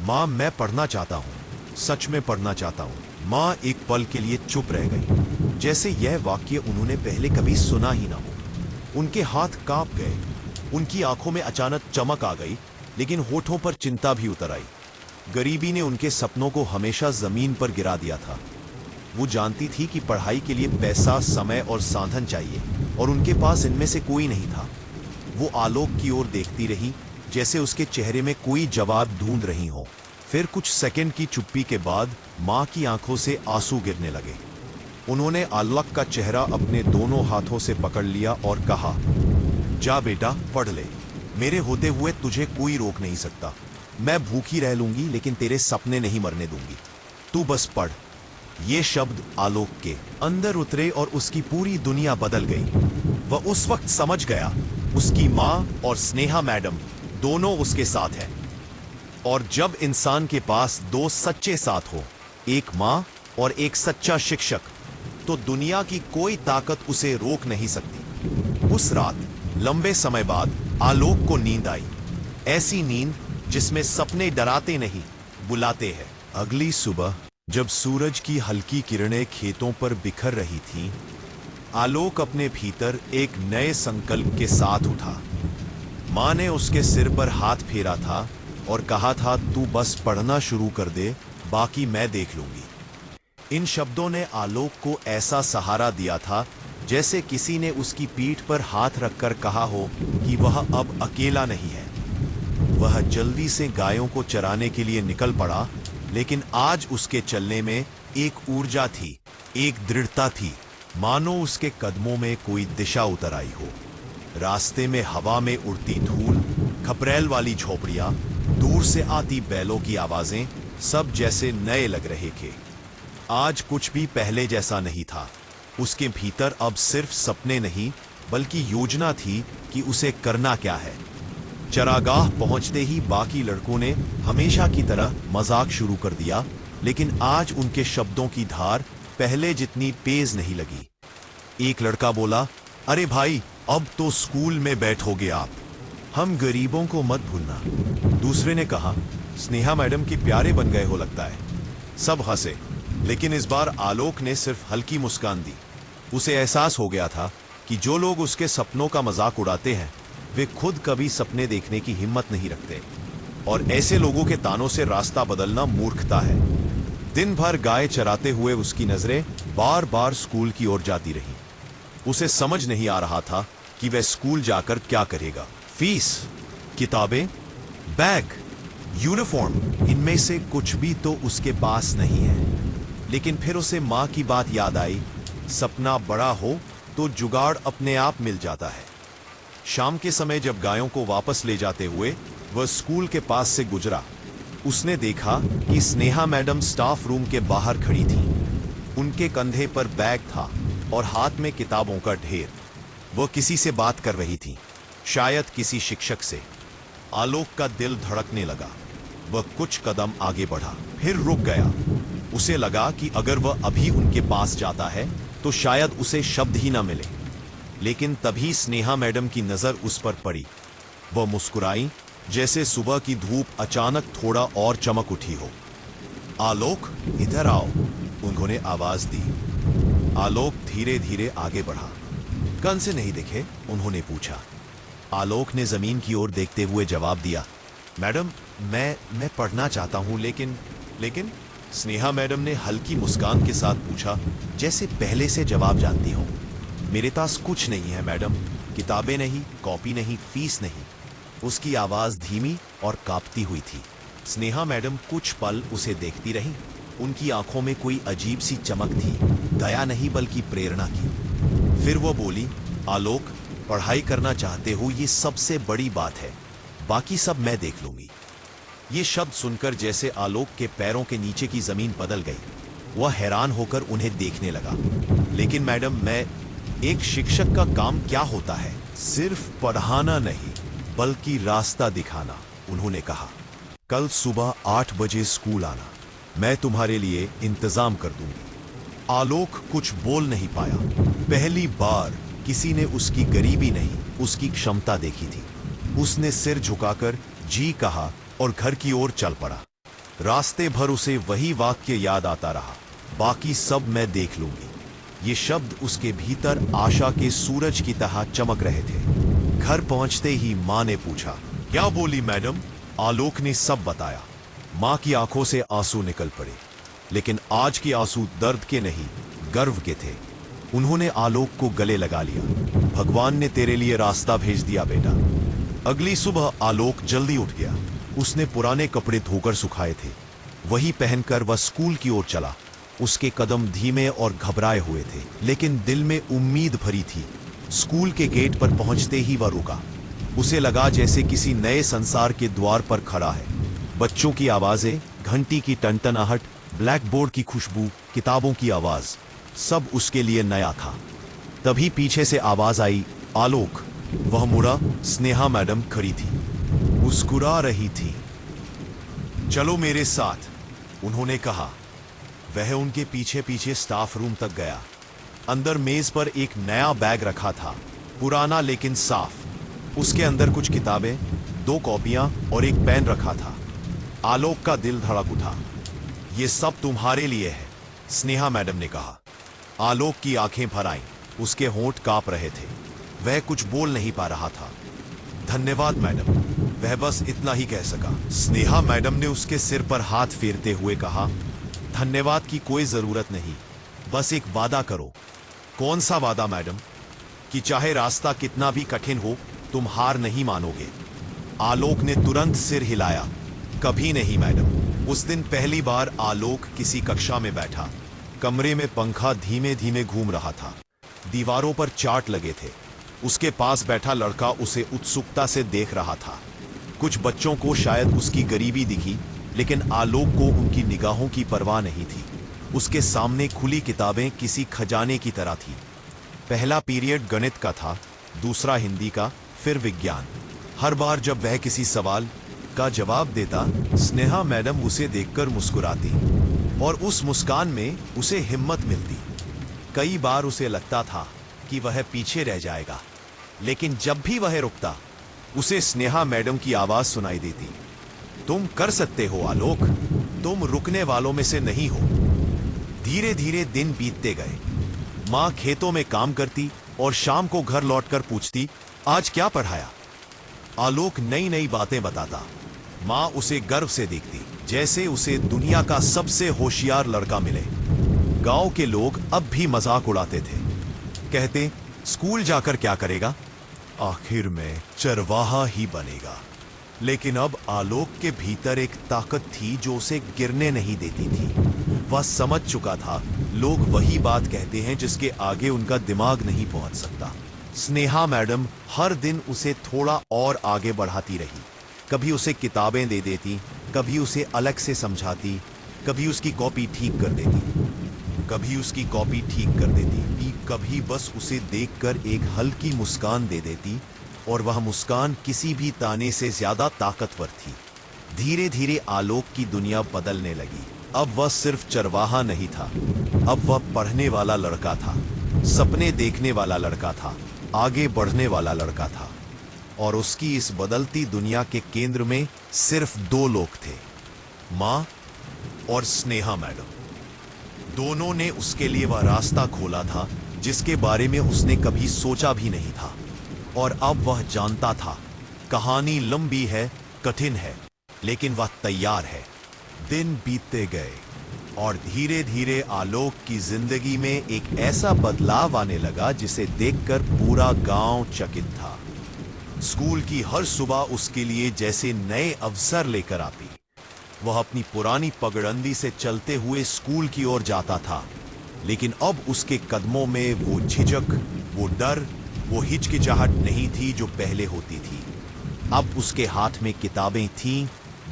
माँ मैं पढ़ना चाहता हूँ, सच में पढ़ना चाहता हूँ। माँ एक पल के लिए चुप रह गई, जैसे यह वाक्य उन्होंने पहले कभी सुना ही ना हो। उनके हाथ कांप गए, उनकी आंखों में अचानक चमक आ गई, लेकिन होठों पर चिंता भी उतर आई। गरीबी ने उनके सपनों को हमेशा जमीन पर गिरा दिया था। वो जानती थी कि पढ़ाई के लिए पैसा, समय और साधन चाहिए, और उनके पास इनमें से कोई नहीं था। वो आलोक की ओर देखती रही, जैसे उसके चेहरे में कोई जवाब ढूंढ रही हो। फिर कुछ सेकंड की चुप्पी के बाद माँ की आंखों से आंसू गिरने लगे। उन्होंने आलोक का चेहरा अपने दोनों हाथों से पकड़ लिया और कहा, जा बेटा पढ़ ले। मेरे होते हुए तुझे कोई रोक नहीं सकता। मैं भूखी रह लूंगी, लेकिन तेरे सपने नहीं मरने दूंगी। तू बस पढ़। ये शब्द आलोक के अंदर उतरे और उसकी पूरी दुनिया बदल गई। वह उस वक्त समझ गया, उसकी माँ और स्नेहा मैडम दोनों उसके साथ हैं। और जब इंसान के पास दो सच्चे साथ हो, एक माँ और एक सच्चा शिक्षक, तो दुनिया की कोई ताकत उसे रोक नहीं सकती। उस रात लंबे समय बाद आलोक को नींद आई। ऐसी नींद जिसमें सपने डराते नहीं, बुलाते हैं। अगली सुबह जब सूरज की हल्की किरणें खेतों पर बिखर रही थीं, आलोक अपने भीतर एक नए संकल्प के साथ उठा। माँ ने उसके सिर पर हाथ फेरा था और कहा था, तू बस पढ़ना शुरू कर दे, बाकी मैं देख लूंगी। इन शब्दों ने आलोक को ऐसा सहारा दिया था जैसे किसी ने उसकी पीठ पर हाथ रखकर कहा हो कि वह अब अकेला नहीं है। वह जल्दी से गायों को चराने के लिए निकल पड़ा, लेकिन आज उसके चलने में एक ऊर्जा थी, एक दृढ़ता थी, मानो उसके कदमों में कोई दिशा उतर आई हो। रास्ते में हवा में उड़ती धूल, खपरेल वाली झोपड़ियां, दूर से आती बैलों की आवाजें, सब जैसे नए लग रहे थे। आज कुछ भी पहले जैसा नहीं था। उसके भीतर अब सिर्फ सपने नहीं, बल्कि योजना थी कि उसे करना क्या है। चरागाह पहुंचते ही बाकी लड़कों ने हमेशा की तरह मजाक शुरू कर दिया, लेकिन आज उनके शब्दों की धार पहले जितनी तेज नहीं लगी। एक लड़का बोला, अरे भाई, अब तो स्कूल में बैठोगे आप, हम गरीबों को मत भूलना। दूसरे ने कहा, स्नेहा मैडम के प्यारे बन गए हो लगता है। सब हंसे, लेकिन इस बार आलोक ने सिर्फ हल्की मुस्कान दी। उसे एहसास हो गया था कि जो लोग उसके सपनों का मजाक उड़ाते हैं, वे खुद कभी सपने देखने की हिम्मत नहीं रखते, और ऐसे लोगों के तानों से रास्ता बदलना मूर्खता है। दिन भर गाय चराते हुए उसकी नजरें बार बार स्कूल की ओर जाती रहीं। उसे समझ नहीं आ रहा था कि वह स्कूल जाकर क्या करेगा। फीस, किताबें, बैग, यूनिफॉर्म, इनमें से कुछ भी तो उसके पास नहीं है। लेकिन फिर उसे माँ की बात याद आई, सपना बड़ा हो तो जुगाड़ अपने आप मिल जाता है। शाम के समय जब गायों को वापस ले जाते हुए वह स्कूल के पास से गुजरा, उसने देखा कि स्नेहा मैडम स्टाफ रूम के बाहर खड़ी थी। उनके कंधे पर बैग था और हाथ में किताबों का ढेर। वह किसी से बात कर रही थी, शायद किसी शिक्षक से। आलोक का दिल धड़कने लगा। वह कुछ कदम आगे बढ़ा, फिर रुक गया। उसे लगा कि अगर वह अभी उनके पास जाता है तो शायद उसे शब्द ही ना मिले। लेकिन तभी स्नेहा मैडम की नजर उस पर पड़ी। वह मुस्कुराई, जैसे सुबह की धूप अचानक थोड़ा और चमक उठी हो। आलोक, इधर आओ, उन्होंने आवाज दी। आलोक धीरे धीरे आगे बढ़ा। बचपन से नहीं देखे? उन्होंने पूछा। आलोक ने जमीन की ओर देखते हुए जवाब दिया, मैडम मैं पढ़ना चाहता हूं, लेकिन स्नेहा मैडम ने हल्की मुस्कान के साथ पूछा, जैसे पहले से जवाब जानती हो। मेरे पास कुछ नहीं है मैडम, किताबें नहीं, कॉपी नहीं, फीस नहीं। उसकी आवाज धीमी और कांपती हुई थी। स्नेहा मैडम कुछ पल उसे देखती रहीं। उनकी आंखों में कोई अजीब सी चमक थी, दया नहीं बल्कि प्रेरणा की। फिर वो बोली, आलोक, पढ़ाई करना चाहते हो ये सबसे बड़ी बात है, बाकी सब मैं देख लूंगी। ये शब्द सुनकर जैसे आलोक के पैरों के नीचे की जमीन बदल गई। वह हैरान होकर उन्हें देखने लगा। लेकिन मैडम, मैं एक शिक्षक का काम क्या होता है? सिर्फ पढ़ाना नहीं बल्कि रास्ता दिखाना, उन्होंने कहा। कल सुबह 8 बजे स्कूल आना, मैं तुम्हारे लिए इंतजाम कर दूंगी। आलोक कुछ बोल नहीं पाया। पहली बार किसी ने उसकी गरीबी नहीं, उसकी क्षमता देखी थी। उसने सिर झुकाकर जी कहा और घर की ओर चल पड़ा। रास्ते भर उसे वही वाक्य याद आता रहा, बाकी सब मैं देख लूंगी। ये शब्द उसके भीतर आशा के सूरज की तरह चमक रहे थे। घर पहुंचते ही मां ने पूछा, क्या बोली मैडम? आलोक ने सब बताया। मां की आंखों से आंसू निकल पड़े, लेकिन आज के आंसू दर्द के नहीं, गर्व के थे। उन्होंने आलोक को गले लगा लिया। भगवान ने तेरे लिए रास्ता भेज दिया बेटा। अगली सुबह आलोक जल्दी उठ गया। उसने पुराने कपड़े धोकर सुखाए थे, वही पहनकर वह स्कूल की ओर चला। उसके कदम धीमे और घबराए हुए थे, लेकिन दिल में उम्मीद भरी थी। स्कूल के गेट पर पहुंचते ही वह रुका। उसे लगा जैसे किसी नए संसार के द्वार पर खड़ा है। बच्चों की आवाजें, घंटी की टनटनाहट, ब्लैक बोर्ड की खुशबू, किताबों की आवाज, सब उसके लिए नया था। तभी पीछे से आवाज आई, आलोक। वह मुड़ा। स्नेहा मैडम खड़ी थी, मुस्कुरा रही थी। चलो मेरे साथ, उन्होंने कहा। वह उनके पीछे पीछे स्टाफ रूम तक गया। अंदर मेज पर एक नया बैग रखा था, पुराना लेकिन साफ। उसके अंदर कुछ किताबें, 2 कॉपियां और एक पेन रखा था। आलोक का दिल धड़क उठा। ये सब तुम्हारे लिए है, स्नेहा मैडम ने कहा। आलोक की आंखें भर आईं, उसके होंठ कांप रहे थे। वह कुछ बोल नहीं पा रहा था। धन्यवाद मैडम, वह बस इतना ही कह सका। स्नेहा मैडम ने उसके सिर पर हाथ फेरते हुए कहा, धन्यवाद की कोई जरूरत नहीं, बस एक वादा करो। कौन सा वादा मैडम? कि चाहे रास्ता कितना भी कठिन हो, तुम हार नहीं मानोगे। आलोक ने तुरंत सिर हिलाया। कभी नहीं मैडम। उस दिन पहली बार आलोक किसी कक्षा में बैठा। कमरे में पंखा धीमे धीमे घूम रहा था। दीवारों पर चार्ट लगे थे। उसके पास बैठा लड़का उसे उत्सुकता से देख रहा था। कुछ बच्चों को शायद उसकी गरीबी दिखी, लेकिन आलोक को उनकी निगाहों की परवाह नहीं थी। उसके सामने खुली किताबें किसी खजाने की तरह थी। पहला पीरियड गणित का था, दूसरा हिंदी का, फिर विज्ञान। हर बार जब वह किसी सवाल का जवाब देता, स्नेहा मैडम उसे देखकर मुस्कुराती और उस मुस्कान में उसे हिम्मत मिलती। कई बार उसे लगता था कि वह पीछे रह जाएगा, लेकिन जब भी वह रुकता, उसे स्नेहा मैडम की आवाज सुनाई देती, तुम कर सकते हो आलोक, तुम रुकने वालों में से नहीं हो। धीरे धीरे दिन बीतते गए। मां खेतों में काम करती और शाम को घर लौटकर पूछती, आज क्या पढ़ाया? आलोक नई नई बातें बताता। मां उसे गर्व से देखती, जैसे उसे दुनिया का सबसे होशियार लड़का मिले। गांव के लोग अब भी मजाक उड़ाते थे। कहते, स्कूल जाकर क्या करेगा? आखिर में चरवाहा ही बनेगा। लेकिन अब आलोक के भीतर एक ताकत थी जो उसे गिरने नहीं देती थी। वह समझ चुका था, लोग वही बात कहते हैं जिसके आगे उनका दिमाग नहीं पहुंच सकता। स्नेहा मैडम हर दिन उसे थोड़ा और आगे बढ़ाती रही। कभी उसे किताबें दे देती, कभी उसे अलग से समझाती, कभी उसकी कॉपी ठीक कर देती, कभी बस उसे देखकर एक हल्की मुस्कान दे देती, और वह मुस्कान किसी भी ताने से ज्यादा ताकतवर थी। धीरे धीरे आलोक की दुनिया बदलने लगी। अब वह सिर्फ चरवाहा नहीं था, अब वह पढ़ने वाला लड़का था, सपने देखने वाला लड़का था, आगे बढ़ने वाला लड़का था। और उसकी इस बदलती दुनिया के केंद्र में सिर्फ 2 लोग थे, मां और स्नेहा मैडम। दोनों ने उसके लिए वह रास्ता खोला था जिसके बारे में उसने कभी सोचा भी नहीं था। और अब वह जानता था, कहानी लंबी है, कठिन है, लेकिन वह तैयार है। दिन बीतते गए और धीरे धीरे आलोक की जिंदगी में एक ऐसा बदलाव आने लगा जिसे देखकर पूरा गांव चकित था। स्कूल की हर सुबह उसके लिए जैसे नए अवसर लेकर आती। वह अपनी पुरानी पगडंडी से चलते हुए स्कूल की ओर जाता था, लेकिन अब उसके कदमों में वो झिझक, वो डर, वो हिचकिचाहट नहीं थी जो पहले होती थी। अब उसके हाथ में किताबें थीं,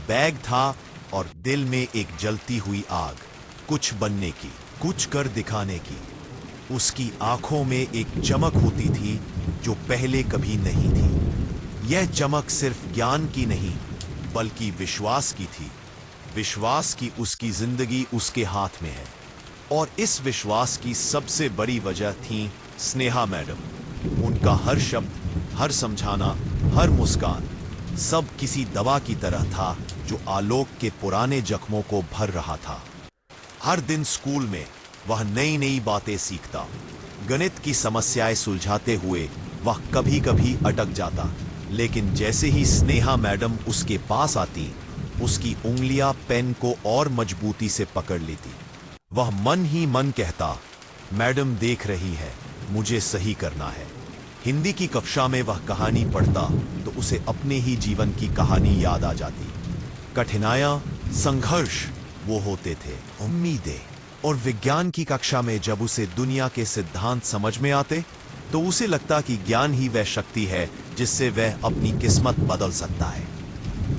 बैग था और दिल में एक जलती हुई आग, कुछ बनने की, कुछ कर दिखाने की। उसकी आंखों में एक चमक होती थी जो पहले कभी नहीं थी। यह चमक सिर्फ ज्ञान की नहीं, बल्कि विश्वास की थी। विश्वास की उसकी जिंदगी उसके हाथ में है। और इस विश्वास की सबसे बड़ी वजह थी स्नेहा मैडम। उनका हर शब्द, हर समझाना, हर मुस्कान, सब किसी दवा की तरह था जो आलोक के पुराने जख्मों को भर रहा था। हर दिन स्कूल में वह नई नई बातें सीखता। गणित की समस्याएं सुलझाते हुए वह कभी कभी अटक जाता, लेकिन जैसे ही स्नेहा मैडम उसके पास आती, उसकी उंगलियां पेन को और मजबूती से पकड़ लेती। वह मन ही मन कहता, मैडम देख रही है, मुझे सही करना है। हिंदी की कक्षा में वह कहानी पढ़ता तो उसे अपने ही जीवन की कहानी याद आ जाती। कठिनाइयां, संघर्ष वो होते थे, उम्मीदें। और विज्ञान की कक्षा में जब उसे दुनिया के सिद्धांत समझ में आते तो उसे लगता कि ज्ञान ही वह शक्ति है जिससे वह अपनी किस्मत बदल सकता है।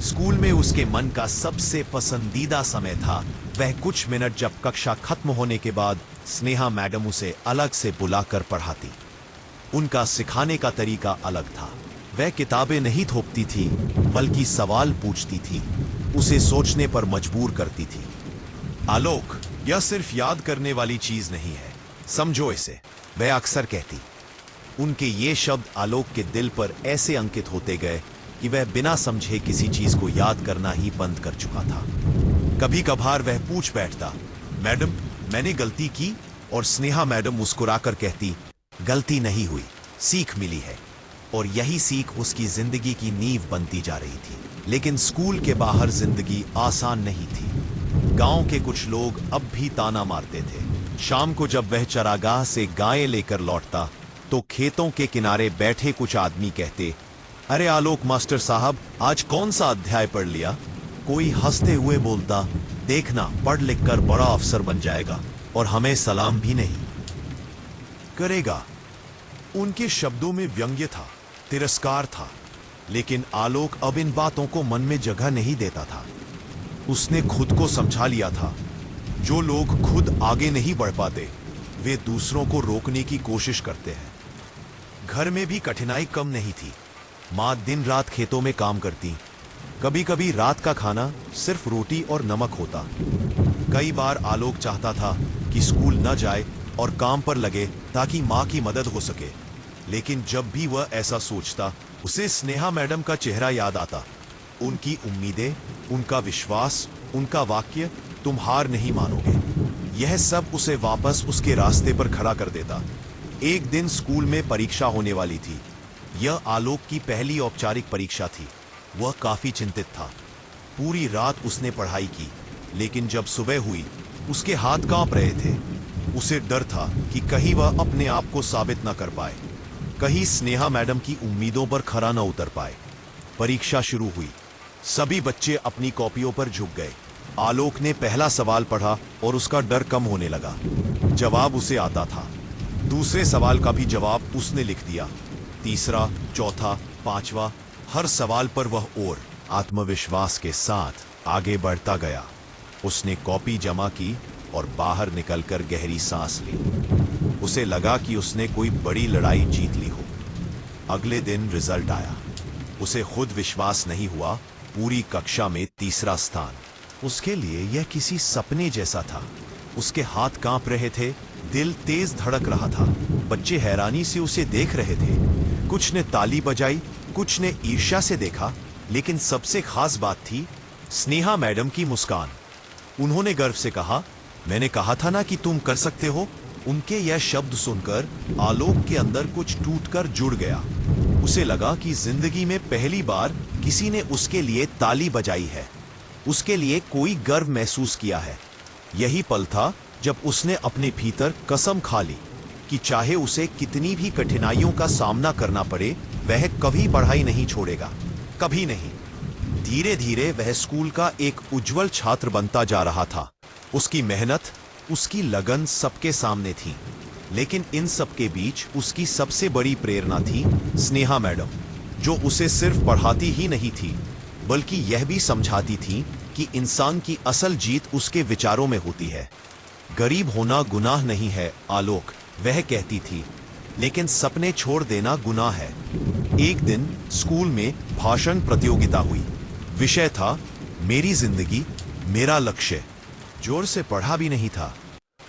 स्कूल में उसके मन का सबसे पसंदीदा समय था वह कुछ मिनट जब कक्षा खत्म होने के बाद स्नेहा मैडम उसे अलग से बुलाकर पढ़ाती। उनका सिखाने का तरीका अलग था। वह किताबें नहीं थोपती थी, बल्कि सवाल पूछती थी, उसे सोचने पर मजबूर करती थी। आलोक, यह सिर्फ याद करने वाली चीज नहीं है, समझो इसे, वह अक्सर कहती। उनके ये शब्द आलोक के दिल पर ऐसे अंकित होते गए कि वह बिना समझे किसी चीज को याद करना ही बंद कर चुका था। कभी कभार वह पूछ बैठता, मैडम मैंने गलती की? और स्नेहा मैडम मुस्कुराकर कहती, गलती नहीं हुई, सीख मिली है। और यही सीख उसकी जिंदगी की नींव बनती जा रही थी। लेकिन स्कूल के बाहर जिंदगी आसान नहीं थी। गांव के कुछ लोग अब भी ताना मारते थे। शाम को जब वह चरागाह से गायें लेकर लौटता तो खेतों के किनारे बैठे कुछ आदमी कहते, अरे आलोक मास्टर साहब, आज कौन सा अध्याय पढ़ लिया? कोई हंसते हुए बोलता, देखना पढ़ लिख कर बड़ा अफसर बन जाएगा और हमें सलाम भी नहीं करेगा। उनके शब्दों में व्यंग्य था, तिरस्कार था, लेकिन आलोक अब इन बातों को मन में जगह नहीं देता था। उसने खुद को समझा लिया था, जो लोग खुद आगे नहीं बढ़ पाते वे दूसरों को रोकने की कोशिश करते हैं। घर में भी कठिनाई कम नहीं थी। माँ दिन रात खेतों में काम करती। कभी कभी रात का खाना सिर्फ रोटी और नमक होता। कई बार आलोक चाहता था कि स्कूल न जाए और काम पर लगे ताकि माँ की मदद हो सके, लेकिन जब भी वह ऐसा सोचता उसे स्नेहा मैडम का चेहरा याद आता। उनकी उम्मीदें, उनका विश्वास, उनका वाक्य, तुम हार नहीं मानोगे, यह सब उसे वापस उसके रास्ते पर खड़ा कर देता। एक दिन स्कूल में परीक्षा होने वाली थी। यह आलोक की पहली औपचारिक परीक्षा थी। वह काफी चिंतित था। पूरी रात उसने पढ़ाई की, लेकिन जब सुबह हुई उसके हाथ कांप रहे थे। उसे डर था कि कहीं वह अपने आप को साबित न कर पाए, कहीं स्नेहा मैडम की उम्मीदों पर खरा न उतर पाए। परीक्षा शुरू हुई। सभी बच्चे अपनी कॉपियों पर झुक गए। आलोक ने पहला सवाल पढ़ा और उसका डर कम होने लगा। जवाब उसे आता था। दूसरे सवाल का भी जवाब उसने लिख दिया। तीसरा, चौथा, पांचवा, हर सवाल पर वह और आत्मविश्वास के साथ आगे बढ़ता गया। उसने कॉपी जमा की और बाहर निकलकर गहरी सांस ली। उसे लगा कि उसने कोई बड़ी लड़ाई जीत ली हो। अगले दिन रिजल्ट आया। उसे खुद विश्वास नहीं हुआ, पूरी कक्षा में तीसरा स्थान। उसके लिए यह किसी सपने जैसा था। उसके हाथ कांप रहे थे, दिल तेज धड़क रहा था। बच्चे हैरानी से उसे देख रहे थे। कुछ ने ताली बजाई, कुछ ने ईर्ष्या से देखा, लेकिन सबसे खास बात थी स्नेहा मैडम की मुस्कान। उन्होंने गर्व से कहा, मैंने कहा था ना कि तुम कर सकते हो। उनके यह शब्द सुनकर आलोक के अंदर कुछ टूटकर जुड़ गया। उसे लगा कि जिंदगी में पहली बार किसी ने उसके लिए ताली बजाई है, उसके लिए कोई गर्व महसूस किया है। यही पल था जब उसने अपने भीतर कसम खा ली कि चाहे उसे कितनी भी कठिनाइयों का सामना करना पड़े, वह कभी पढ़ाई नहीं छोड़ेगा, कभी नहीं। धीरे धीरे वह स्कूल का एक उज्जवल छात्र बनता जा रहा था। उसकी मेहनत, उसकी लगन सबके सामने थी, लेकिन इन सब के बीच उसकी सबसे बड़ी प्रेरणा थी स्नेहा मैडम, जो उसे सिर्फ पढ़ाती ही नहीं थी बल्कि यह भी समझाती थी कि इंसान की असल जीत उसके विचारों में होती है। गरीब होना गुनाह नहीं है आलोक, वह कहती थी, लेकिन सपने छोड़ देना गुनाह है। एक दिन स्कूल में भाषण प्रतियोगिता हुई। विषय था मेरी जिंदगी मेरा लक्ष्य। जोर से पढ़ा भी नहीं था।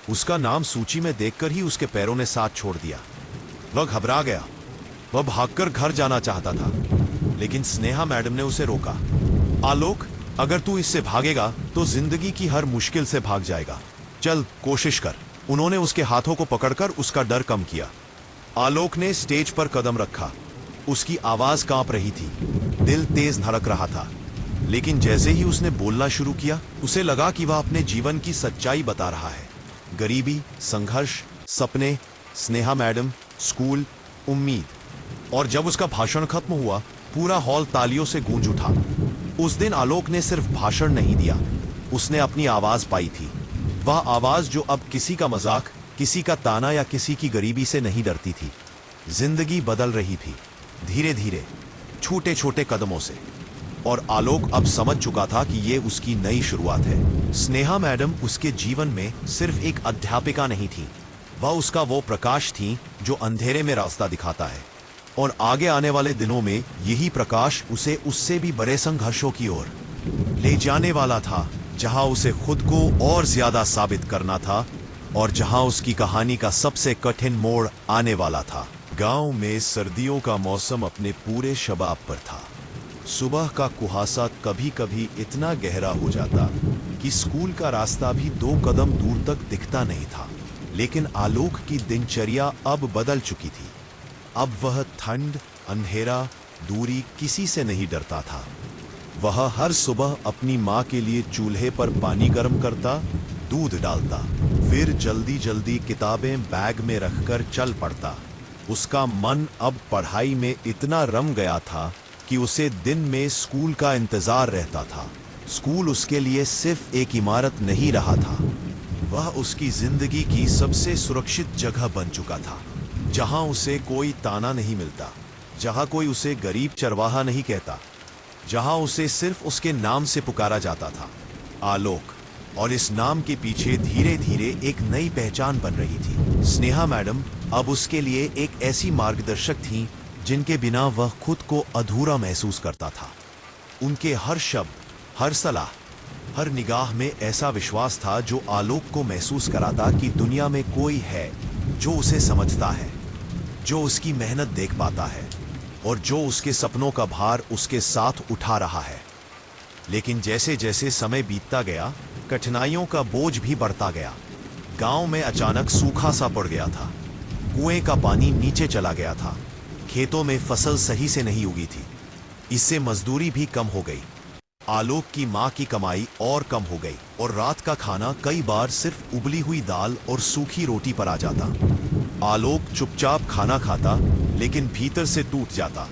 उसका नाम सूची में देखकर ही उसके पैरों ने साथ छोड़ दिया। वह घबरा गया। वह भागकर घर जाना चाहता था, लेकिन स्नेहा मैडम ने उसे रोका। आलोक, अगर तू इससे भागेगा तो जिंदगी की हर मुश्किल से भाग जाएगा। चल कोशिश कर। उन्होंने उसके हाथों को पकड़कर उसका डर कम किया। आलोक ने स्टेज पर कदम रखा। उसकी आवाज कांप रही थी, दिल तेज धड़क रहा था, लेकिन जैसे ही उसने बोलना शुरू किया, उसे लगा कि वह अपने जीवन की सच्चाई बता रहा है। गरीबी, संघर्ष, सपने, स्नेहा मैडम, स्कूल, उम्मीद। और जब उसका भाषण खत्म हुआ, पूरा हॉल तालियों से गूंज उठा। उस दिन आलोक ने सिर्फ भाषण नहीं दिया, उसने अपनी आवाज पाई थी। वह आवाज जो अब किसी का मजाक, किसी का ताना या किसी की गरीबी से नहीं डरती थी। जिंदगी बदल रही थी, धीरे धीरे, छोटे छोटे कदमों से। और आलोक अब समझ चुका था कि यह उसकी नई शुरुआत है। स्नेहा मैडम उसके जीवन में सिर्फ एक अध्यापिका नहीं थी, वह उसका वो प्रकाश थी जो अंधेरे में रास्ता दिखाता है। और आगे आने वाले दिनों में यही प्रकाश उसे उससे भी बड़े संघर्षों की ओर ले जाने वाला था, जहां उसे खुद को और ज्यादा साबित करना था और जहां उसकी कहानी का सबसे कठिन मोड़ आने वाला था। गांव में सर्दियों का मौसम अपने पूरे शबाब पर था। सुबह का कुहासा कभी कभी इतना गहरा हो जाता कि स्कूल का रास्ता भी 2 कदम दूर तक दिखता नहीं था। लेकिन आलोक की दिनचर्या अब बदल चुकी थी। अब वह ठंड, अंधेरा, दूरी किसी से नहीं डरता था। वह हर सुबह अपनी माँ के लिए चूल्हे पर पानी गर्म करता, दूध डालता, फिर जल्दी जल्दी किताबें बैग में रखकर चल पड़ता। उसका मन अब पढ़ाई में इतना रम गया था कि उसे दिन में स्कूल का इंतजार रहता था। स्कूल उसके लिए सिर्फ एक इमारत नहीं रहा था, वह उसकी जिंदगी की सबसे सुरक्षित जगह बन चुका था, जहां उसे कोई ताना नहीं मिलता, जहां कोई उसे गरीब चरवाहा नहीं कहता, जहां उसे सिर्फ उसके नाम से पुकारा जाता था, आलोक। और इस नाम के पीछे धीरे धीरे एक नई पहचान बन रही थी। स्नेहा मैडम अब उसके लिए एक ऐसी मार्गदर्शक थी जिनके बिना वह खुद को अधूरा महसूस करता था। उनके हर शब्द, हर सलाह, हर निगाह में ऐसा विश्वास था जो आलोक को महसूस कराता कि दुनिया में कोई है जो उसे समझता है, जो उसकी मेहनत देख पाता है और जो उसके सपनों का भार उसके साथ उठा रहा है। लेकिन जैसे जैसे समय बीतता गया, कठिनाइयों का बोझ भी बढ़ता गया। गांव में अचानक सूखा सा पड़ गया था, कुएं का पानी नीचे चला गया था, खेतों में फसल सही से नहीं उगी थी, इससे मजदूरी भी कम हो गई। आलोक की मां की कमाई और कम हो गई और रात का खाना कई बार सिर्फ उबली हुई दाल और सूखी रोटी पर आ जाता। आलोक चुपचाप खाना खाता, लेकिन भीतर से टूट जाता।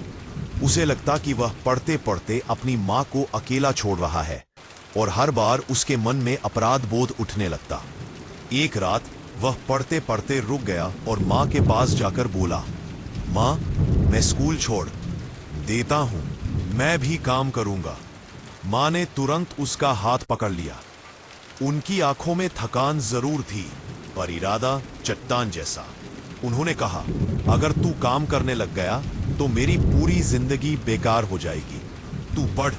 उसे लगता कि वह पढ़ते पढ़ते अपनी मां को अकेला छोड़ रहा है और हर बार उसके मन में अपराध बोध उठने लगता। एक रात वह पढ़ते पढ़ते रुक गया और मां के पास जाकर बोला, मां, मैं स्कूल छोड़ देता हूं, मैं भी काम करूंगा। मां ने तुरंत उसका हाथ पकड़ लिया। उनकी आंखों में थकान जरूर थी, पर इरादा चट्टान जैसा। उन्होंने कहा, अगर तू काम करने लग गया तो मेरी पूरी जिंदगी बेकार हो जाएगी। तू पढ़,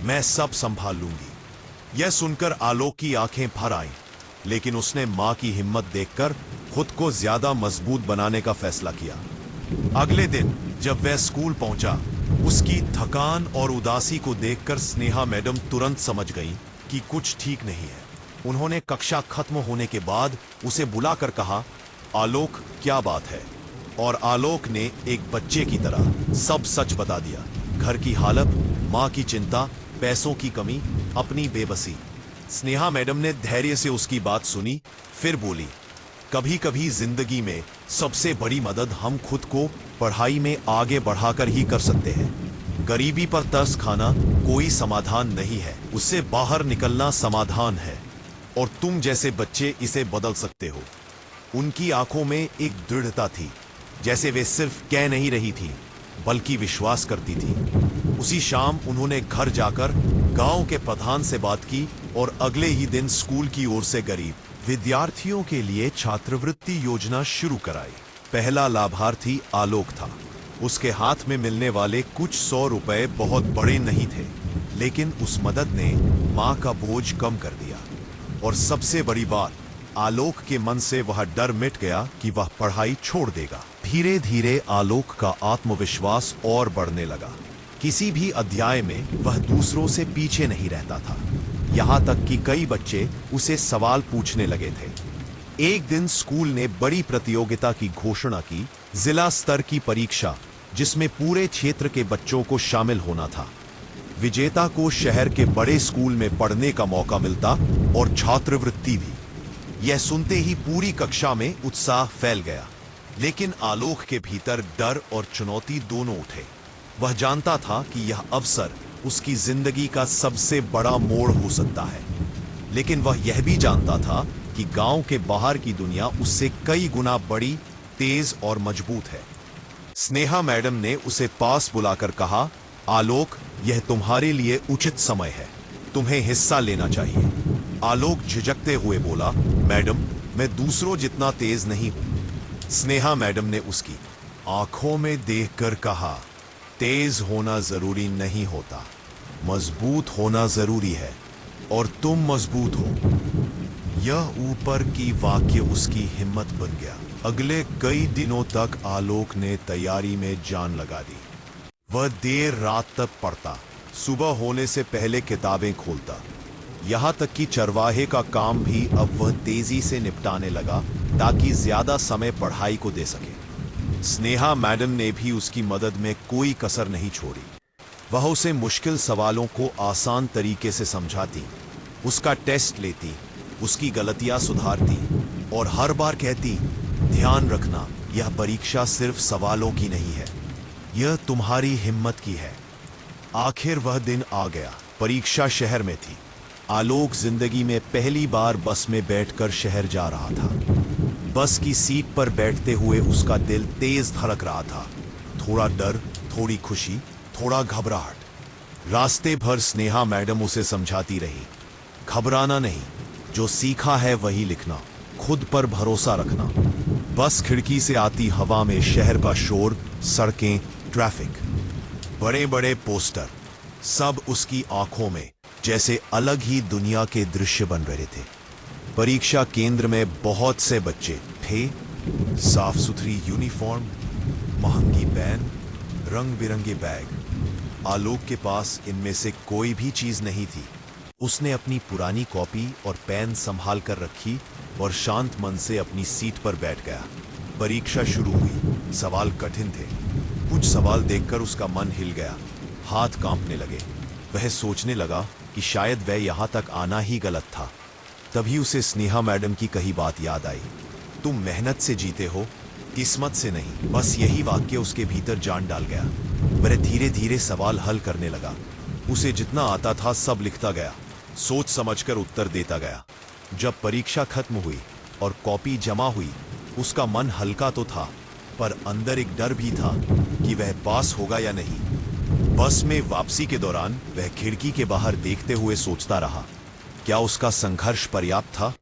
मैं सब संभाल लूंगी। यह सुनकर आलोक की आंखें भर आईं, लेकिन उसने मां की हिम्मत देखकर खुद को ज्यादा मजबूत बनाने का फैसला किया। अगले दिन जब वह स्कूल पहुंचा, उसकी थकान और उदासी को देखकर स्नेहा मैडम तुरंत समझ गई कि कुछ ठीक नहीं है। उन्होंने कक्षा खत्म होने के बाद उसे बुलाकर कहा, आलोक क्या बात है। और आलोक ने एक बच्चे की तरह सब सच बता दिया। घर की हालत, माँ की चिंता, पैसों की कमी, अपनी बेबसी। स्नेहा मैडम ने धैर्य से उसकी बात सुनी, फिर बोली, कभी कभी जिंदगी में सबसे बड़ी मदद हम खुद को पढ़ाई में आगे बढ़ाकर ही कर सकते हैं। गरीबी पर तरस खाना कोई समाधान नहीं है, उससे बाहर निकलना समाधान है। और तुम जैसे बच्चे इसे बदल सकते हो। उनकी आंखों में एक दृढ़ता थी, जैसे वे सिर्फ कह नहीं रही थी बल्कि विश्वास करती थी। उसी शाम उन्होंने घर जाकर गांव के प्रधान से बात की और अगले ही दिन स्कूल की ओर से गरीब विद्यार्थियों के लिए छात्रवृत्ति योजना शुरू कराई। पहला लाभार्थी आलोक था। उसके हाथ में मिलने वाले कुछ 100 रुपए बहुत बड़े नहीं थे, लेकिन उस मदद ने मां का बोझ कम कर दिया। और सबसे बड़ी बात, आलोक के मन से वह डर मिट गया कि वह पढ़ाई छोड़ देगा। धीरे धीरे आलोक का आत्मविश्वास और बढ़ने लगा। किसी भी अध्याय में वह दूसरों से पीछे नहीं रहता था, यहां तक कि कई बच्चे उसे सवाल पूछने लगे थे। एक दिन स्कूल ने बड़ी प्रतियोगिता की घोषणा की, जिला स्तर की परीक्षा, जिसमें पूरे क्षेत्र के बच्चों को शामिल होना था। विजेता को शहर के बड़े स्कूल में पढ़ने का मौका मिलता और छात्रवृत्ति भी। यह सुनते ही पूरी कक्षा में उत्साह फैल गया, लेकिन आलोक के भीतर डर और चुनौती दोनों उठे। वह जानता था कि यह अवसर उसकी जिंदगी का सबसे बड़ा मोड़ हो सकता है, लेकिन वह यह भी जानता था कि गांव के बाहर की दुनिया उससे कई गुना बड़ी, तेज और मजबूत है। स्नेहा मैडम ने उसे पास बुलाकर कहा, आलोक, यह तुम्हारे लिए उचित समय है, तुम्हें हिस्सा लेना चाहिए। आलोक झिझकते हुए बोला, मैडम, मैं दूसरों जितना तेज नहीं हूं। स्नेहा मैडम ने उसकी आंखों में देखकर कहा, तेज होना जरूरी नहीं होता, मजबूत होना जरूरी है, और तुम मजबूत हो। यह ऊपर की वाक्य उसकी हिम्मत बन गया। अगले कई दिनों तक आलोक ने तैयारी में जान लगा दी। वह देर रात तक पढ़ता, सुबह होने से पहले किताबें खोलता। यहां तक कि चरवाहे का काम भी अब वह तेजी से निपटाने लगा, ताकि ज्यादा समय पढ़ाई को दे सके। स्नेहा मैडम ने भी उसकी मदद में कोई कसर नहीं छोड़ी। वह उसे मुश्किल सवालों को आसान तरीके से समझाती, उसका टेस्ट लेती, उसकी गलतियां सुधारती और हर बार कहती, ध्यान रखना, यह परीक्षा सिर्फ सवालों की नहीं है, यह तुम्हारी हिम्मत की है। आखिर वह दिन आ गया। परीक्षा शहर में थी। आलोक जिंदगी में पहली बार बस में बैठकर शहर जा रहा था। बस की सीट पर बैठते हुए उसका दिल तेज धड़क रहा था। थोड़ा डर, थोड़ी खुशी, थोड़ा घबराहट। रास्ते भर स्नेहा मैडम उसे समझाती रही, घबराना नहीं, जो सीखा है वही लिखना, खुद पर भरोसा रखना। बस खिड़की से आती हवा में शहर का शोर, सड़कें, ट्रैफिक, बड़े बड़े पोस्टर, सब उसकी आंखों में जैसे अलग ही दुनिया के दृश्य बन रहे थे। परीक्षा केंद्र में बहुत से बच्चे थे, साफ सुथरी यूनिफॉर्म, महंगी पेन, रंग बिरंगे बैग। आलोक के पास इनमें से कोई भी चीज नहीं थी। उसने अपनी पुरानी कॉपी और पेन संभाल कर रखी और शांत मन से अपनी सीट पर बैठ गया। परीक्षा शुरू हुई। सवाल कठिन थे। कुछ सवाल देखकर उसका मन हिल गया, हाथ कांपने लगे। वह सोचने लगा कि शायद वह यहां तक आना ही गलत था। तभी उसे स्नेहा मैडम की कही बात याद आई, तुम मेहनत से जीते हो, किस्मत से नहीं। बस यही वाक्य उसके भीतर जान डाल गया। वह धीरे धीरे सवाल हल करने लगा। उसे जितना आता था सब लिखता गया, सोच समझकर उत्तर देता गया। जब परीक्षा खत्म हुई और कॉपी जमा हुई, उसका मन हल्का तो था, पर अंदर एक डर भी था कि वह पास होगा या नहीं। बस में वापसी के दौरान वह खिड़की के बाहर देखते हुए सोचता रहा, क्या उसका संघर्ष पर्याप्त था?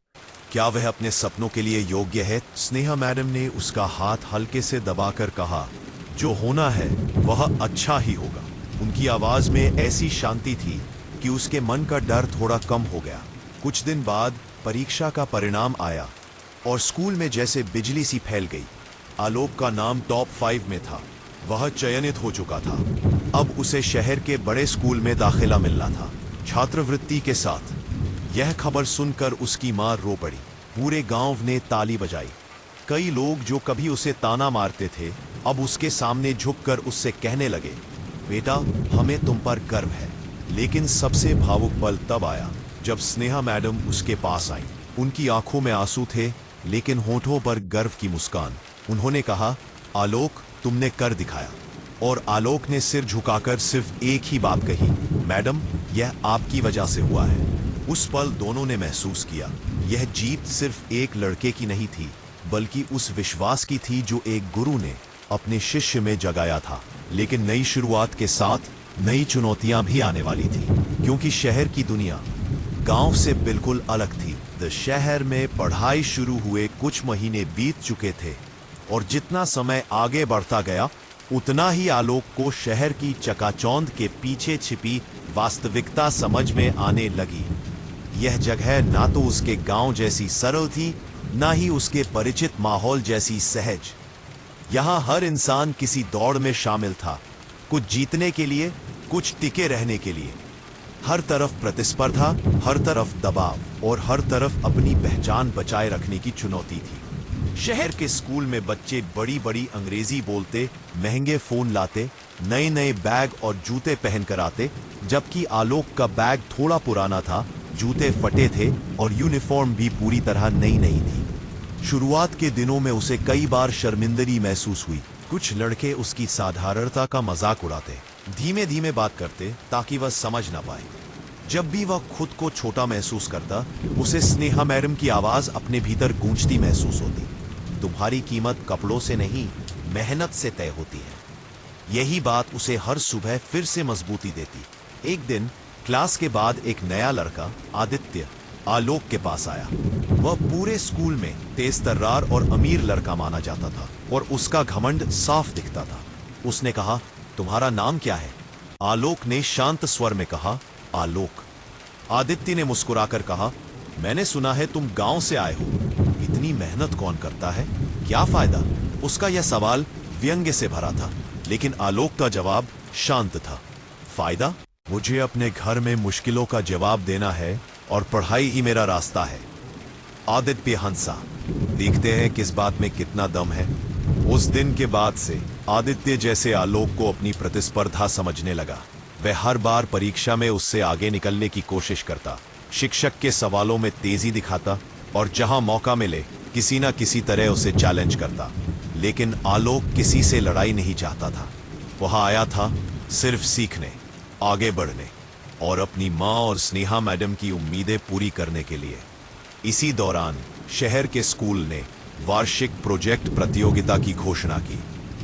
क्या वह अपने सपनों के लिए योग्य है? स्नेहा मैडम ने उसका हाथ हल्के से दबाकर कहा, जो होना है वह अच्छा ही होगा। उनकी आवाज में ऐसी शांति थी कि उसके मन का डर थोड़ा कम हो गया। कुछ दिन बाद परीक्षा का परिणाम आया और स्कूल में जैसे बिजली सी फैल गई। आलोक का नाम टॉप 5 में था। वह चयनित हो चुका था। अब उसे शहर के बड़े स्कूल में दाखिला मिलना था, छात्रवृत्ति के साथ। यह खबर सुनकर उसकी मां रो पड़ी। पूरे गांव ने ताली बजाई। कई लोग जो कभी उसे ताना मारते थे अब उसके सामने झुककर उससे कहने लगे, बेटा हमें तुम पर गर्व है। लेकिन सबसे भावुक पल तब आया जब स्नेहा मैडम उसके पास आई। उनकी आंखों में आंसू थे लेकिन होठों पर गर्व की मुस्कान। उन्होंने कहा, आलोक तुमने कर दिखाया। और आलोक ने सिर झुकाकर सिर्फ एक ही बात कही, मैडम यह आपकी वजह से हुआ है। उस पल दोनों ने महसूस किया यह जीत सिर्फ एक लड़के की नहीं थी बल्कि उस विश्वास की थी जो एक गुरु ने अपने शिष्य में जगाया था। लेकिन नई शुरुआत के साथ नई चुनौतियां भी आने वाली थी, क्योंकि शहर की दुनिया गांव से बिल्कुल अलग थी। शहर में पढ़ाई शुरू हुए कुछ महीने बीत चुके थे और जितना समय आगे बढ़ता गया उतना ही आलोक को शहर की चकाचौंध के पीछे छिपी वास्तविकता समझ में आने लगी। यह जगह ना तो उसके गांव जैसी सरल थी, ना ही उसके परिचित माहौल जैसी सहज। यहां हर इंसान किसी दौड़ में शामिल था, कुछ जीतने के लिए, कुछ टिके रहने के लिए। हर तरफ प्रतिस्पर्धा, हर तरफ दबाव और हर तरफ अपनी पहचान बचाए रखने की चुनौती थी। शहर के स्कूल में बच्चे बड़ी बड़ी अंग्रेजी बोलते, महंगे फोन लाते, नए नए बैग और जूते पहनकर आते, जबकि आलोक का बैग थोड़ा पुराना था, जूते फटे थे और यूनिफॉर्म भी पूरी तरह नई नहीं थी। शुरुआत के दिनों में उसे कई बार शर्मिंदगी महसूस हुई। कुछ लड़के उसकी साधारणता का मजाक उड़ाते, धीमे धीमे बात करते ताकि वह समझ ना पाए। जब भी वह खुद को छोटा महसूस करता, उसे स्नेहा मैडम की आवाज अपने भीतर गूंजती महसूस होती, तुम्हारी कीमत कपड़ों से नहीं मेहनत से तय होती है। यही बात उसे हर सुबह फिर से मजबूती देती। एक दिन क्लास के बाद एक नया लड़का आदित्य आलोक के पास आया। वह पूरे स्कूल में तेज तर्रार और अमीर लड़का माना जाता था और उसका घमंड साफ दिखता था। उसने कहा, तुम्हारा नाम क्या है? आलोक ने शांत स्वर में कहा, आलोक। आदित्य ने मुस्कुराकर कहा, मैंने सुना है तुम गांव से आए हो, इतनी मेहनत कौन करता है, क्या फायदा? उसका यह सवाल व्यंग्य से भरा था, लेकिन आलोक का जवाब शांत था। फायदा? मुझे अपने घर में मुश्किलों का जवाब देना है और पढ़ाई ही मेरा रास्ता है। आदित्य हंसा, देखते हैं किस बात में कितना दम है। उस दिन के बाद से आदित्य जैसे आलोक को अपनी प्रतिस्पर्धा समझने लगा। वह हर बार परीक्षा में उससे आगे निकलने की कोशिश करता, शिक्षक के सवालों में तेजी दिखाता और जहां मौका मिले किसी न किसी तरह उसे चैलेंज करता। लेकिन आलोक किसी से लड़ाई नहीं चाहता था। वहां आया था सिर्फ सीखने, आगे बढ़ने और अपनी माँ और स्नेहा मैडम की उम्मीदें पूरी करने के लिए। इसी दौरान शहर के स्कूल ने वार्षिक प्रोजेक्ट प्रतियोगिता की घोषणा की।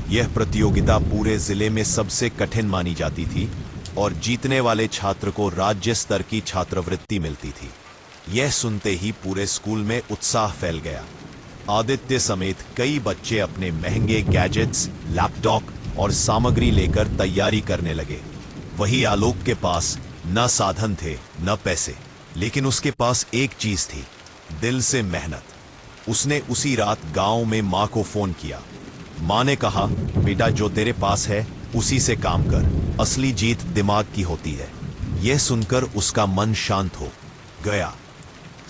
यह प्रतियोगिता पूरे जिले में सबसे कठिन मानी जाती थी और जीतने वाले छात्र को राज्य स्तर की छात्रवृत्ति मिलती थी। यह सुनते ही पूरे स्कूल में उत्साह फैल गया। आदित्य समेत कई बच्चे अपने महंगे गैजेट्स, लैपटॉप और सामग्री लेकर तैयारी करने लगे। वही आलोक के पास न साधन थे न पैसे, लेकिन उसके पास एक चीज थी, दिल से मेहनत। उसने उसी रात गांव में मां को फोन किया। मां ने कहा, बेटा जो तेरे पास है उसी से काम कर, असली जीत दिमाग की होती है। यह सुनकर उसका मन शांत हो गया।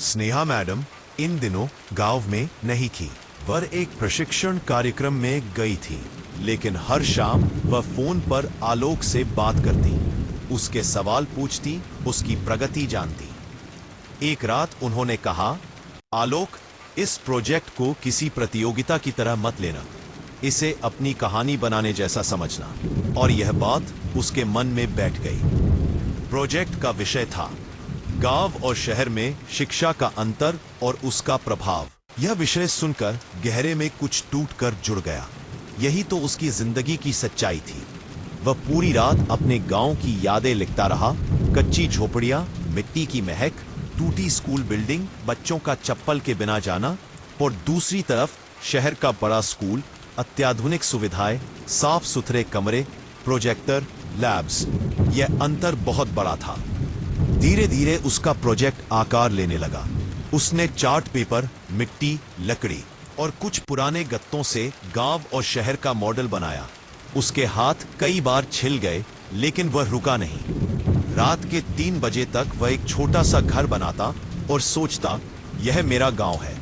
स्नेहा मैडम इन दिनों गांव में नहीं थी, वह एक प्रशिक्षण कार्यक्रम में गई थी। लेकिन हर शाम वह फोन पर आलोक से बात करती, उसके सवाल पूछती, उसकी प्रगति जानती। एक रात उन्होंने कहा, आलोक इस प्रोजेक्ट को किसी प्रतियोगिता की तरह मत लेना, इसे अपनी कहानी बनाने जैसा समझना। और यह बात उसके मन में बैठ गई। प्रोजेक्ट का विषय था गांव और शहर में शिक्षा का अंतर और उसका प्रभाव। यह विषय सुनकर गहरे में कुछ टूट कर जुड़ गया। यही तो उसकी जिंदगी की सच्चाई थी। वह पूरी रात अपने गांव की यादें लिखता रहा, कच्ची झोपड़ियां, मिट्टी की महक, टूटी स्कूल बिल्डिंग, बच्चों का चप्पल के बिना जाना, और दूसरी तरफ शहर का बड़ा स्कूल, अत्याधुनिक सुविधाएं, साफ सुथरे कमरे, प्रोजेक्टर, लैब्स। यह अंतर बहुत बड़ा था। धीरे धीरे उसका प्रोजेक्ट आकार लेने लगा। उसने चार्ट पेपर, मिट्टी, लकड़ी और कुछ पुराने गत्तों से गांव और शहर का मॉडल बनाया। उसके हाथ कई बार छिल गए, लेकिन वह रुका नहीं। रात के 3 बजे तक वह एक छोटा सा घर बनाता और सोचता, यह मेरा गांव है।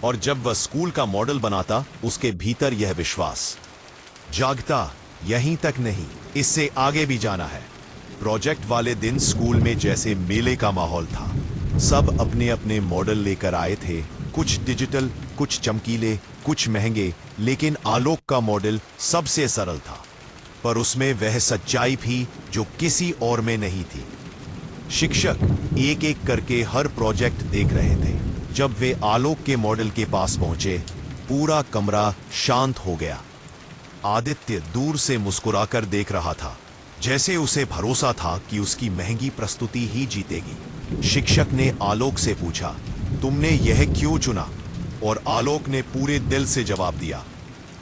और जब वह स्कूल का मॉडल बनाता उसके भीतर यह विश्वास जागता, यहीं तक नहीं, इससे आगे भी जाना है। प्रोजेक्ट वाले दिन स्कूल में जैसे मेले का माहौल था। सब अपने अपने मॉडल लेकर आए थे, कुछ डिजिटल, कुछ चमकीले, कुछ महंगे, लेकिन आलोक का मॉडल सबसे सरल था, पर उसमें वह सच्चाई थी जो किसी और में नहीं थी। शिक्षक एक एक करके हर प्रोजेक्ट देख रहे थे। जब वे आलोक के मॉडल के पास पहुंचे, पूरा कमरा शांत हो गया। आदित्य दूर से मुस्कुराकर देख रहा था, जैसे उसे भरोसा था कि उसकी महंगी प्रस्तुति ही जीतेगी। शिक्षक ने आलोक से पूछा, तुमने यह क्यों चुना? और आलोक ने पूरे दिल से जवाब दिया,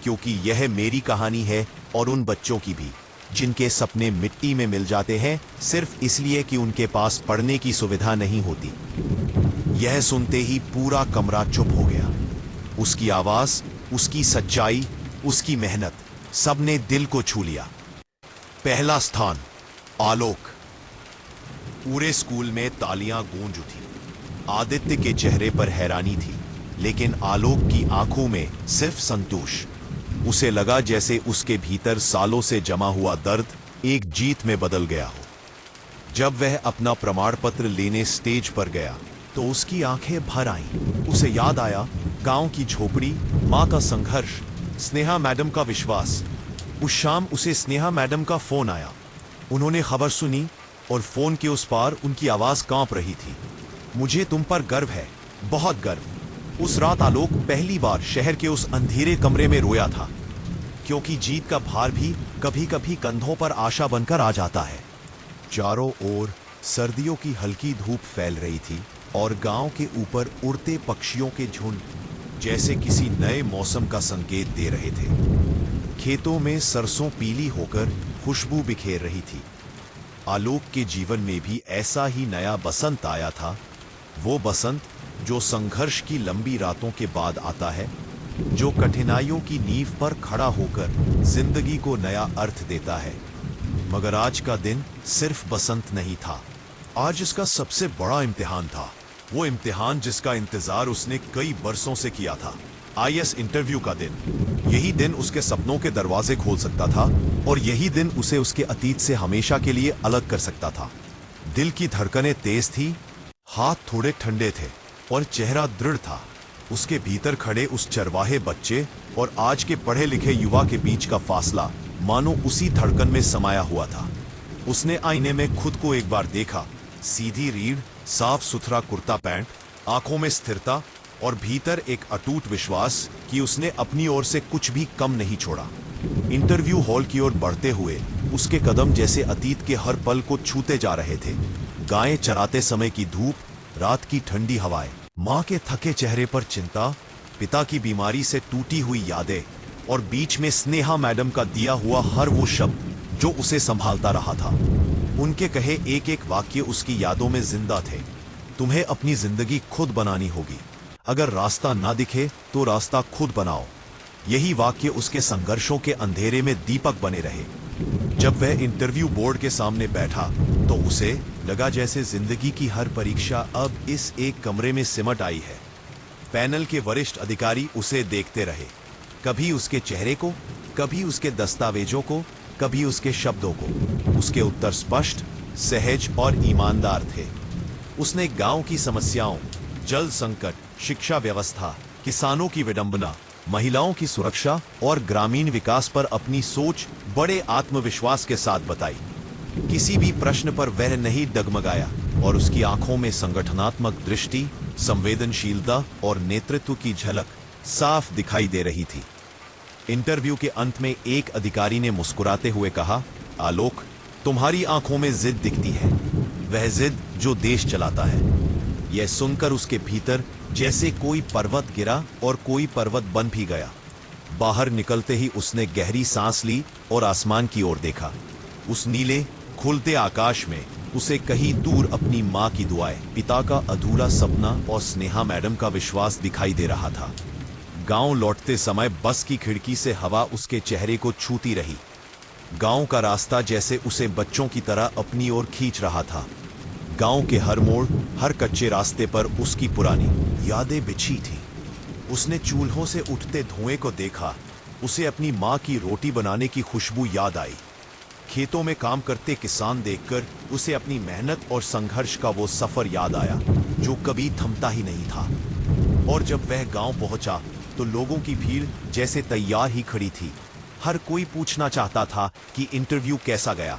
क्योंकि यह मेरी कहानी है और उन बच्चों की भी, जिनके सपने मिट्टी में मिल जाते हैं सिर्फ इसलिए कि उनके पास पढ़ने की सुविधा नहीं होती। यह सुनते ही पूरा कमरा चुप हो गया। उसकी आवाज, उसकी सच्चाई, उसकी मेहनत, सबने दिल को छू लिया। पहला स्थान, आलोक। पूरे स्कूल में तालियां गूंज उठी। आदित्य के चेहरे पर हैरानी थी, लेकिन आलोक की आंखों में सिर्फ संतोष। उसे लगा जैसे उसके भीतर सालों से जमा हुआ दर्द एक जीत में बदल गया हो। जब वह अपना प्रमाण पत्र लेने स्टेज पर गया तो उसकी आंखें भर आईं। उसे याद आया गांव की झोपड़ी, मां का संघर्ष, स्नेहा मैडम का विश्वास। उस शाम उसे स्नेहा मैडम का फोन आया। उन्होंने खबर सुनी और फोन के उस पार उनकी आवाज कांप रही थी। मुझे तुम पर गर्व है, बहुत गर्व। उस रात आलोक पहली बार शहर के उस अंधेरे कमरे में रोया था, क्योंकि जीत का भार भी कभी कभी कंधों पर आशा बनकर आ जाता है। चारों ओर सर्दियों की हल्की धूप फैल रही थी और गांव के ऊपर उड़ते पक्षियों के झुंड जैसे किसी नए मौसम का संकेत दे रहे थे। खेतों में सरसों पीली होकर खुशबू बिखेर रही थी। आलोक के जीवन में भी ऐसा ही नया बसंत आया था, वो बसंत जो संघर्ष की लंबी रातों के बाद आता है, जो कठिनाइयों की नींव पर खड़ा होकर जिंदगी को नया अर्थ देता है। मगर आज का दिन सिर्फ बसंत नहीं था, आज इसका सबसे बड़ा इम्तिहान था। वो इम्तिहान जिसका इंतजार उसने कई बरसों से किया था। आईएएस इंटरव्यू का दिन। यही दिन उसके सपनों के दरवाजे खोल सकता था और यही दिन उसे उसके अतीत से हमेशा के लिए अलग कर सकता था। दिल की धड़कनें तेज थी, हाथ थोड़े ठंडे थे और चेहरा दृढ़ था। उसके भीतर खड़े उस चरवाहे बच्चे और आज के पढ़े लिखे युवा के बीच का फासला मानो उसी धड़कन में समाया हुआ था। उसने आईने में खुद को एक बार देखा, सीधी रीढ़, साफ सुथरा कुर्ता पैंट, आंखों में स्थिरता और भीतर एक अटूट विश्वास कि उसने अपनी ओर से कुछ भी कम नहीं छोड़ा। इंटरव्यू हॉल की ओर बढ़ते हुए उसके कदम जैसे अतीत के हर पल को छूते जा रहे थे। गायें चराते समय की धूप, रात की ठंडी हवाएं, मां के थके चेहरे पर चिंता, पिता की बीमारी से टूटी हुई यादें और बीच में स्नेहा मैडम का दिया हुआ हर वो शब्द जो उसे संभालता रहा था। उनके कहे एक एक वाक्य उसकी यादों में जिंदा थे। तुम्हें अपनी जिंदगी खुद बनानी होगी, अगर रास्ता ना दिखे तो रास्ता खुद बनाओ। यही वाक्य उसके संघर्षों के अंधेरे में दीपक बने रहे। जब वह इंटरव्यू बोर्ड के सामने बैठा तो उसे लगा जैसे जिंदगी की हर परीक्षा अब इस एक कमरे में सिमट आई है। पैनल के वरिष्ठ अधिकारी उसे देखते रहे, कभी उसके चेहरे को, कभी उसके दस्तावेजों को, कभी उसके शब्दों को। उसके उत्तर स्पष्ट, सहज और ईमानदार थे। उसने गांव की समस्याओं, जल संकट, शिक्षा व्यवस्था, किसानों की विडंबना, महिलाओं की सुरक्षा और ग्रामीण विकास पर अपनी सोच बड़े आत्मविश्वास के साथ बताई। किसी भी प्रश्न पर वह नहीं डगमगाया और उसकी आंखों में संगठनात्मक दृष्टि, संवेदनशीलता और नेतृत्व की झलक साफ दिखाई दे रही थी। इंटरव्यू के अंत में एक अधिकारी ने मुस्कुराते हुए कहा, आलोक, तुम्हारी आंखों में जिद दिखती है, वह जिद जो देश चलाता है। यह सुनकर उसके भीतर जैसे कोई पर्वत गिरा और कोई पर्वत बन भी गया। बाहर निकलते ही उसने गहरी सांस ली और आसमान की ओर देखा। उस नीले खुलते आकाश में उसे कहीं दूर अपनी मां की दुआएं, पिता का अधूरा सपना और स्नेहा मैडम का विश्वास दिखाई दे रहा था। गांव लौटते समय बस की खिड़की से हवा उसके चेहरे को छूती रही। गांव का रास्ता जैसे उसे बच्चों की तरह अपनी ओर खींच रहा था। गांव के हर मोड़, हर कच्चे रास्ते पर उसकी पुरानी यादें बिछी थी। उसने चूल्हों से उठते धुएं को देखा। उसे अपनी माँ की रोटी बनाने की खुशबू याद आई। खेतों में काम करते किसान देखकर उसे अपनी मेहनत और संघर्ष का वो सफर याद आया जो कभी थमता ही नहीं था। और जब वह गांव पहुंचा तो लोगों की भीड़ जैसे तैयार ही खड़ी थी। हर कोई पूछना चाहता था कि इंटरव्यू कैसा गया,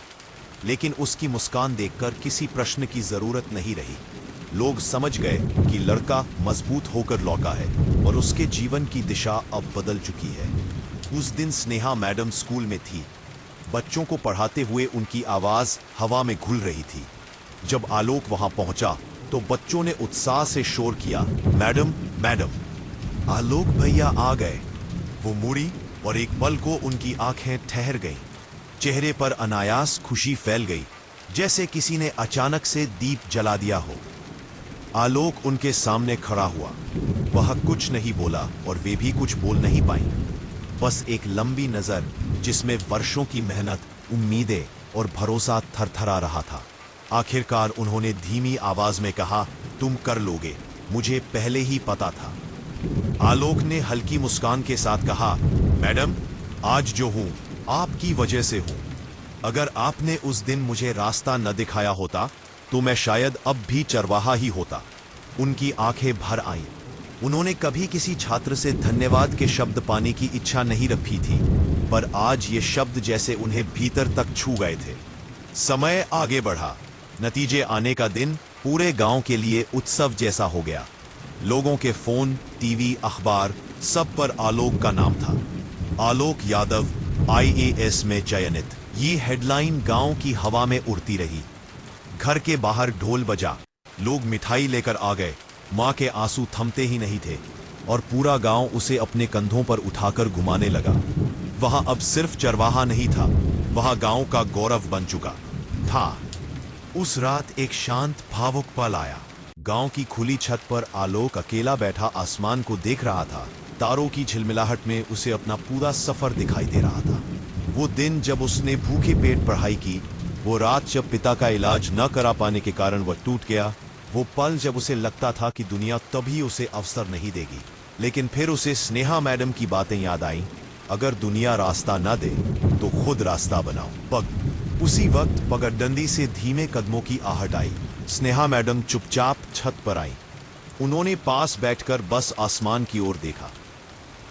लेकिन उसकी मुस्कान देखकर किसी प्रश्न की जरूरत नहीं रही। लोग समझ गए कि लड़का मजबूत होकर लौटा है और उसके जीवन की दिशा अब बदल चुकी है। उस दिन स्नेहा मैडम स्कूल में थी। बच्चों को पढ़ाते हुए उनकी आवाज हवा में घुल रही थी। जब आलोक वहां पहुंचा तो बच्चों ने उत्साह से शोर किया, मैडम मैडम। आलोक भैया आ गए। वो मुड़ी और एक पल को उनकी आंखें ठहर गईं। चेहरे पर अनायास खुशी फैल गई, जैसे किसी ने अचानक से दीप जला दिया हो। आलोक उनके सामने खड़ा हुआ। वह कुछ नहीं बोला और वे भी कुछ बोल नहीं पाई। बस एक लंबी नजर जिसमें वर्षों की मेहनत, उम्मीदें और भरोसा थरथरा रहा था। आखिरकार उन्होंने धीमी आवाज में कहा, तुम कर लोगे, मुझे पहले ही पता था। आलोक ने हल्की मुस्कान के साथ कहा, मैडम, आज जो हूं आपकी वजह से हूं। अगर आपने उस दिन मुझे रास्ता न दिखाया होता तो मैं शायद अब भी चरवाहा ही होता। उनकी आंखें भर आईं। उन्होंने कभी किसी छात्र से धन्यवाद के शब्द पाने की इच्छा नहीं रखी थी, पर आज ये शब्द जैसे उन्हें भीतर तक छू गए थे। समय आगे बढ़ा। नतीजे आने का दिन पूरे गांव के लिए उत्सव जैसा हो गया। लोगों के फोन, टीवी, अखबार सब पर आलोक का नाम था। आलोक यादव IAS में चयनित। ये हेडलाइन गांव की हवा में उड़ती रही। घर के बाहर ढोल बजा, लोग मिठाई लेकर आ गए। मां के आंसू थमते ही नहीं थे और पूरा गांव उसे अपने कंधों पर उठाकर घुमाने लगा। वहां अब सिर्फ चरवाहा नहीं था, वहां गांव का गौरव बन चुका था। उस रात एक शांत भावुक पल आया। गांव की खुली छत पर आलोक अकेला बैठा आसमान को देख रहा था। तारों की झिलमिलाहट में उसे अपना पूरा सफर दिखाई दे रहा था। वो दिन जब उसने भूखे पेट पढ़ाई की, वो रात जब पिता का इलाज न करा पाने के कारण वह टूट गया, वो पल जब उसे लगता था कि दुनिया तभी उसे अवसर नहीं देगी। लेकिन फिर उसे स्नेहा मैडम की बातें याद आईं, अगर दुनिया रास्ता न दे तो खुद रास्ता बनाओ। उसी वक्त पगडंडी से धीमे कदमों की आहट आई। स्नेहा मैडम चुपचाप छत पर आई। उन्होंने पास बैठकर बस आसमान की ओर देखा।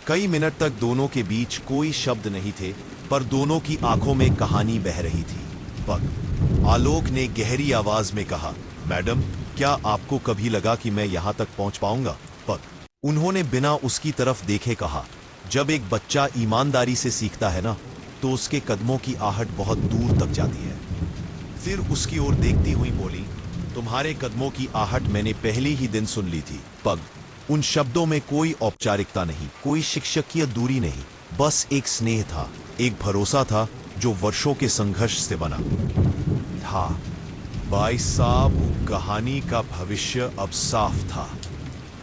कई मिनट तक दोनों के बीच कोई शब्द नहीं थे, पर दोनों की आंखों में कहानी बह रही थी। पग आलोक ने गहरी आवाज में कहा, मैडम, क्या आपको कभी लगा कि मैं यहां तक पहुंच पाऊंगा? पग उन्होंने बिना उसकी तरफ देखे कहा, जब एक बच्चा ईमानदारी से सीखता है ना, तो उसके कदमों की आहट बहुत दूर तक जाती है। फिर उसकी ओर देखती हुई बोली, तुम्हारे कदमों की आहट मैंने पहले ही दिन सुन ली थी। पग उन शब्दों में कोई औपचारिकता नहीं, कोई शिक्षकीय दूरी नहीं, बस एक स्नेह था, एक भरोसा था जो वर्षों के संघर्ष से बना था। भाई साहब, कहानी का भविष्य अब साफ था।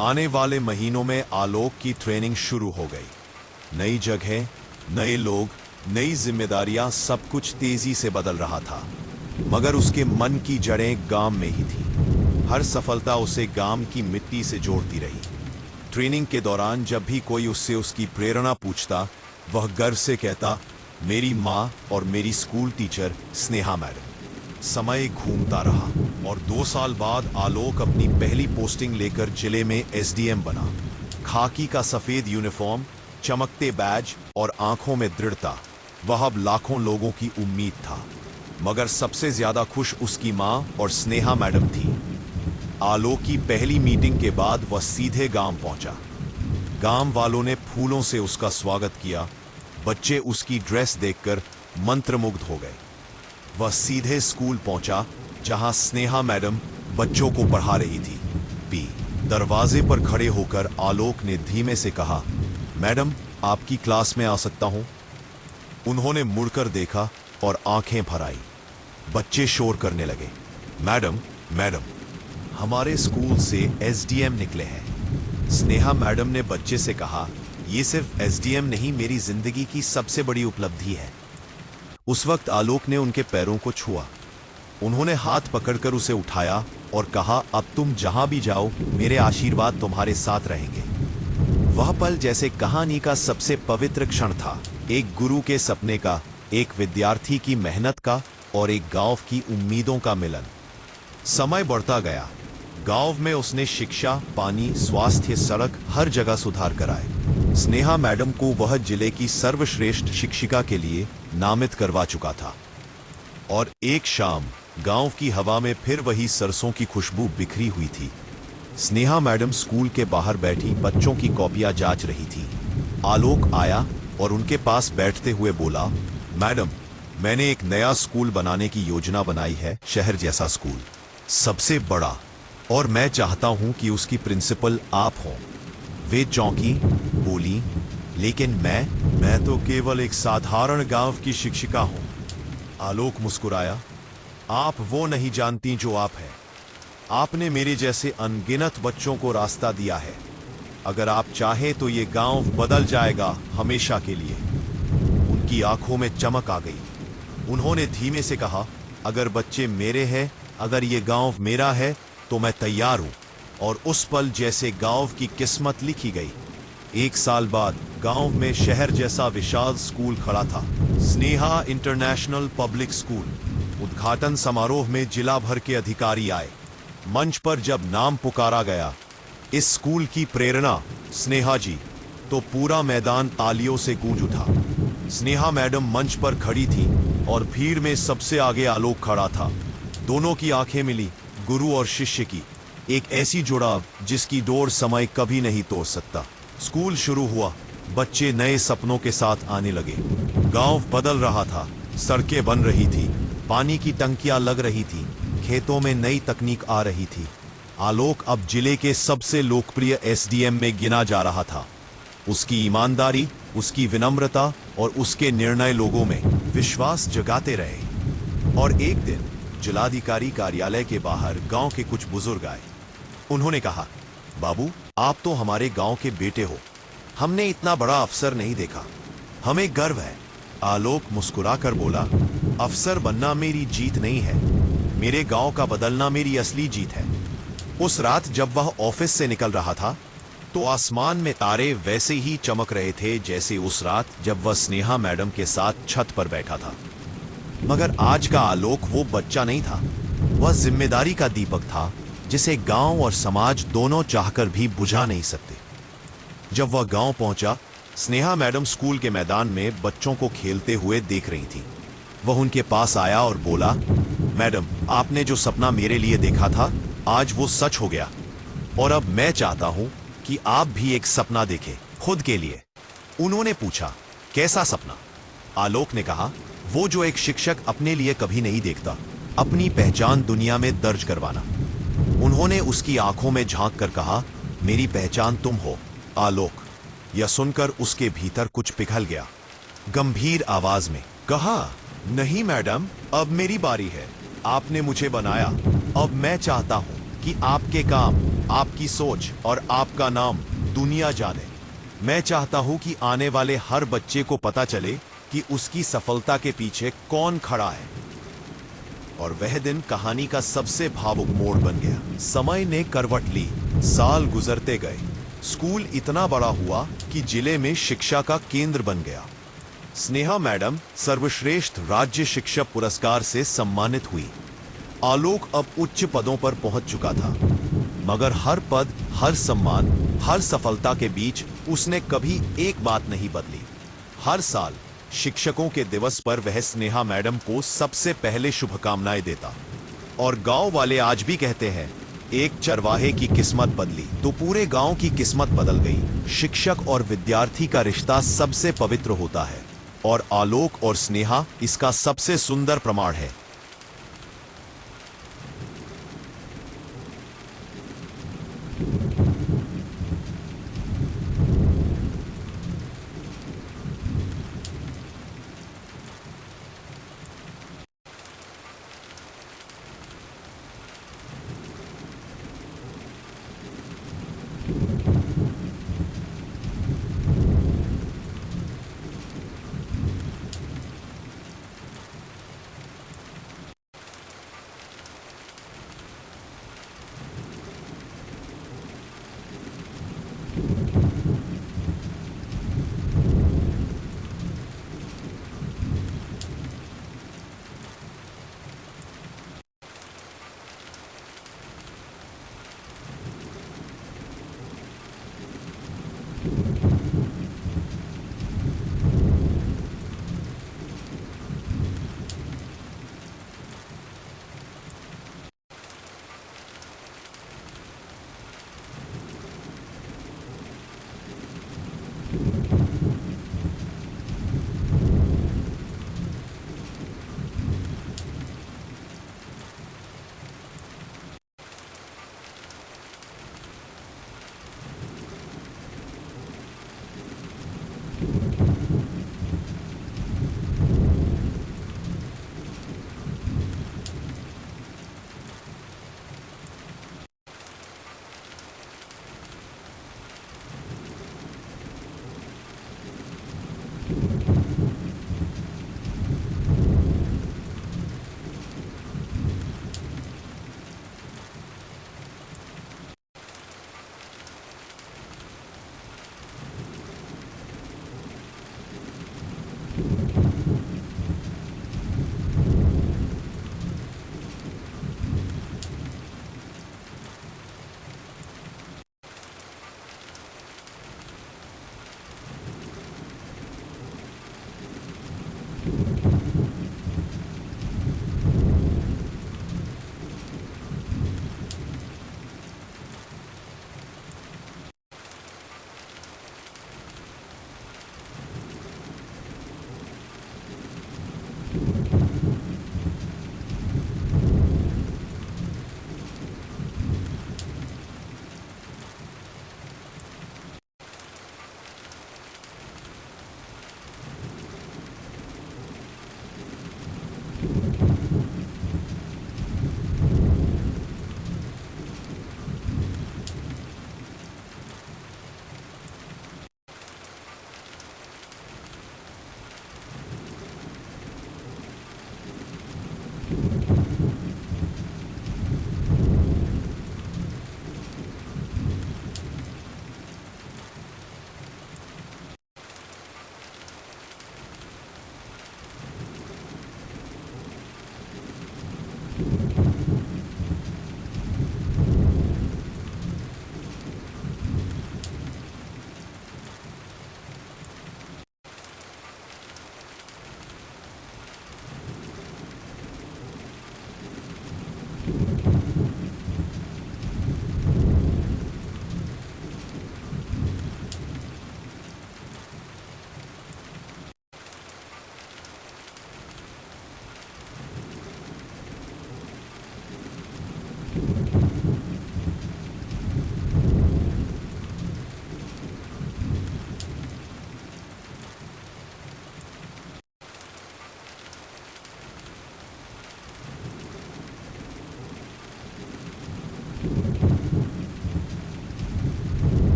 आने वाले महीनों में आलोक की ट्रेनिंग शुरू हो गई। नई जगह, नए लोग, नई जिम्मेदारियां, सब कुछ तेजी से बदल रहा था। मगर उसके मन की जड़ें गांव में ही थी। हर सफलता उसे गांव की मिट्टी से जोड़ती रही। ट्रेनिंग के दौरान जब भी कोई उससे उसकी प्रेरणा पूछता, वह गर्व से कहता, मेरी माँ और मेरी स्कूल टीचर स्नेहा मैडम। समय घूमता रहा और 2 साल बाद आलोक अपनी पहली पोस्टिंग लेकर जिले में SDM बना। खाकी का सफेद यूनिफॉर्म, चमकते बैज और आंखों में दृढ़ता, वह अब लाखों लोगों की उम्मीद था। मगर सबसे ज्यादा खुश उसकी मां और स्नेहा मैडम थी। आलोक की पहली मीटिंग के बाद वह सीधे गांव पहुंचा। गांव वालों ने फूलों से उसका स्वागत किया। बच्चे उसकी ड्रेस देखकर मंत्रमुग्ध हो गए। वह सीधे स्कूल पहुंचा जहां स्नेहा मैडम बच्चों को पढ़ा रही थी। दरवाजे पर खड़े होकर आलोक ने धीमे से कहा, मैडम, आपकी क्लास में आ सकता हूं? उन्होंने मुड़कर देखा और आंखें भर आई। बच्चे शोर करने लगे, मैडम मैडम, हमारे स्कूल से SDM निकले हैं। स्नेहा मैडम ने बच्चे से कहा, यह सिर्फ SDM नहीं, मेरी जिंदगी की सबसे बड़ी उपलब्धि है। उस वक्त आलोक ने उनके पैरों को छुआ। उन्होंने हाथ पकड़कर उसे उठाया और कहा, अब तुम जहां भी जाओ, मेरे आशीर्वाद तुम्हारे साथ रहेंगे। वह पल जैसे कहानी का सबसे पवित्र क्षण था, एक गुरु के सपने का, एक विद्यार्थी की मेहनत का और एक गांव की उम्मीदों का मिलन। समय बढ़ता गया। गांव में उसने शिक्षा, पानी, स्वास्थ्य, सड़क, हर जगह सुधार कराए। स्नेहा मैडम को वह जिले की सर्वश्रेष्ठ शिक्षिका के लिए नामित करवा चुका था। और एक शाम गांव की हवा में फिर वही सरसों की खुशबू बिखरी हुई थी। स्नेहा मैडम स्कूल के बाहर बैठी बच्चों की कॉपियां जांच रही थी। आलोक आया और उनके पास बैठते हुए बोला, मैडम, मैंने एक नया स्कूल बनाने की योजना बनाई है, शहर जैसा स्कूल, सबसे बड़ा, और मैं चाहता हूं कि उसकी प्रिंसिपल आप हो। वे चौंकी, बोली, लेकिन मैं तो केवल एक साधारण गांव की शिक्षिका हूं। आलोक मुस्कुराया, आप वो नहीं जानती जो आप हैं। आपने मेरे जैसे अनगिनत बच्चों को रास्ता दिया है। अगर आप चाहे तो ये गांव बदल जाएगा हमेशा के लिए। उनकी आंखों में चमक आ गई। उन्होंने धीमे से कहा, अगर बच्चे मेरे हैं, अगर ये गांव मेरा है, तो मैं तैयार हूं। और उस पल जैसे गांव की किस्मत लिखी गई। 1 साल बाद गांव में शहर जैसा विशाल स्कूल खड़ा था, स्नेहा इंटरनेशनल पब्लिक स्कूल। उद्घाटन समारोह में जिला भर के अधिकारी आए। मंच पर जब नाम पुकारा गया, इस स्कूल की प्रेरणा स्नेहा जी, तो पूरा मैदान तालियों से गूंज उठा। स्नेहा मैडम मंच पर खड़ी थी और भीड़ में सबसे आगे आलोक खड़ा था। दोनों की आंखें मिली, गुरु और शिष्य की, एक ऐसी जुड़ाव जिसकी डोर समय कभी नहीं तोड़ सकता। स्कूल शुरू हुआ। बच्चे नए सपनों के साथ आने लगे। गांव बदल रहा था, सड़कें बन रही थी, पानी की टंकियां लग रही थी, खेतों में नई तकनीक आ रही थी। आलोक अब जिले के सबसे लोकप्रिय एसडीएम में गिना जा रहा था। उसकी ईमानदारी, उसकी विनम्रता और उसके निर्णय लोगों में विश्वास जगाते रहे। और एक दिन जिलाधिकारी कार्यालय के बाहर गांव के कुछ बुजुर्ग आए। उन्होंने कहा, बाबू, आप तो हमारे गांव के बेटे हो। हमने इतना बड़ा अफसर नहीं देखा, हमें गर्व है। आलोक मुस्कुराकर बोला, अफसर बनना मेरी जीत नहीं है, मेरे गांव का बदलना मेरी असली जीत है। उस रात जब वह ऑफिस से निकल रहा था, तो आसमान में तारे वैसे ही चमक रहे थे जैसे उस रात जब वह स्नेहा मैडम के साथ छत पर बैठा था। मगर आज का आलोक वो बच्चा नहीं था, वह जिम्मेदारी का दीपक था जिसे गांव और समाज दोनों चाहकर भी बुझा नहीं सकते। जब वह गांव पहुंचा, स्नेहा मैडम स्कूल के मैदान में बच्चों को खेलते हुए देख रही थी। वह उनके पास आया और बोला, मैडम, आपने जो सपना मेरे लिए देखा था, आज वो सच हो गया। और अब मैं चाहता हूं कि आप भी एक सपना देखें, खुद के लिए। उन्होंने पूछा, कैसा सपना? आलोक ने कहा, वो जो एक शिक्षक अपने लिए कभी नहीं देखता, अपनी पहचान दुनिया में दर्ज करवाना। उन्होंने उसकी आंखों में झांक कर कहा, मेरी पहचान तुम हो, आलोक। यह सुनकर उसके भीतर कुछ पिघल गया। गंभीर आवाज में कहा, नहीं मैडम, अब मेरी बारी है। आपने मुझे बनाया, अब मैं चाहता हूं कि आपके काम, आपकी सोच और आपका नाम दुनिया जाने। मैं चाहता हूं कि आने वाले हर बच्चे को पता चले कि उसकी सफलता के पीछे कौन खड़ा है। और वह दिन कहानी का सबसे भावुक मोड़ बन गया। समय ने करवट ली, साल गुजरते गए। स्कूल इतना बड़ा हुआ कि जिले में शिक्षा का केंद्र बन गया। स्नेहा मैडम सर्वश्रेष्ठ राज्य शिक्षक पुरस्कार से सम्मानित हुई। आलोक अब उच्च पदों पर पहुंच चुका था, मगर हर पद, हर सम्मान, हर सफलता के बीच उसने कभी एक बात नहीं बदली। हर साल शिक्षकों के दिवस पर वह स्नेहा मैडम को सबसे पहले शुभकामनाएं देता। और गांव वाले आज भी कहते हैं, एक चरवाहे की किस्मत बदली तो पूरे गांव की किस्मत बदल गई। शिक्षक और विद्यार्थी का रिश्ता सबसे पवित्र होता है, और आलोक और स्नेहा इसका सबसे सुंदर प्रमाण है।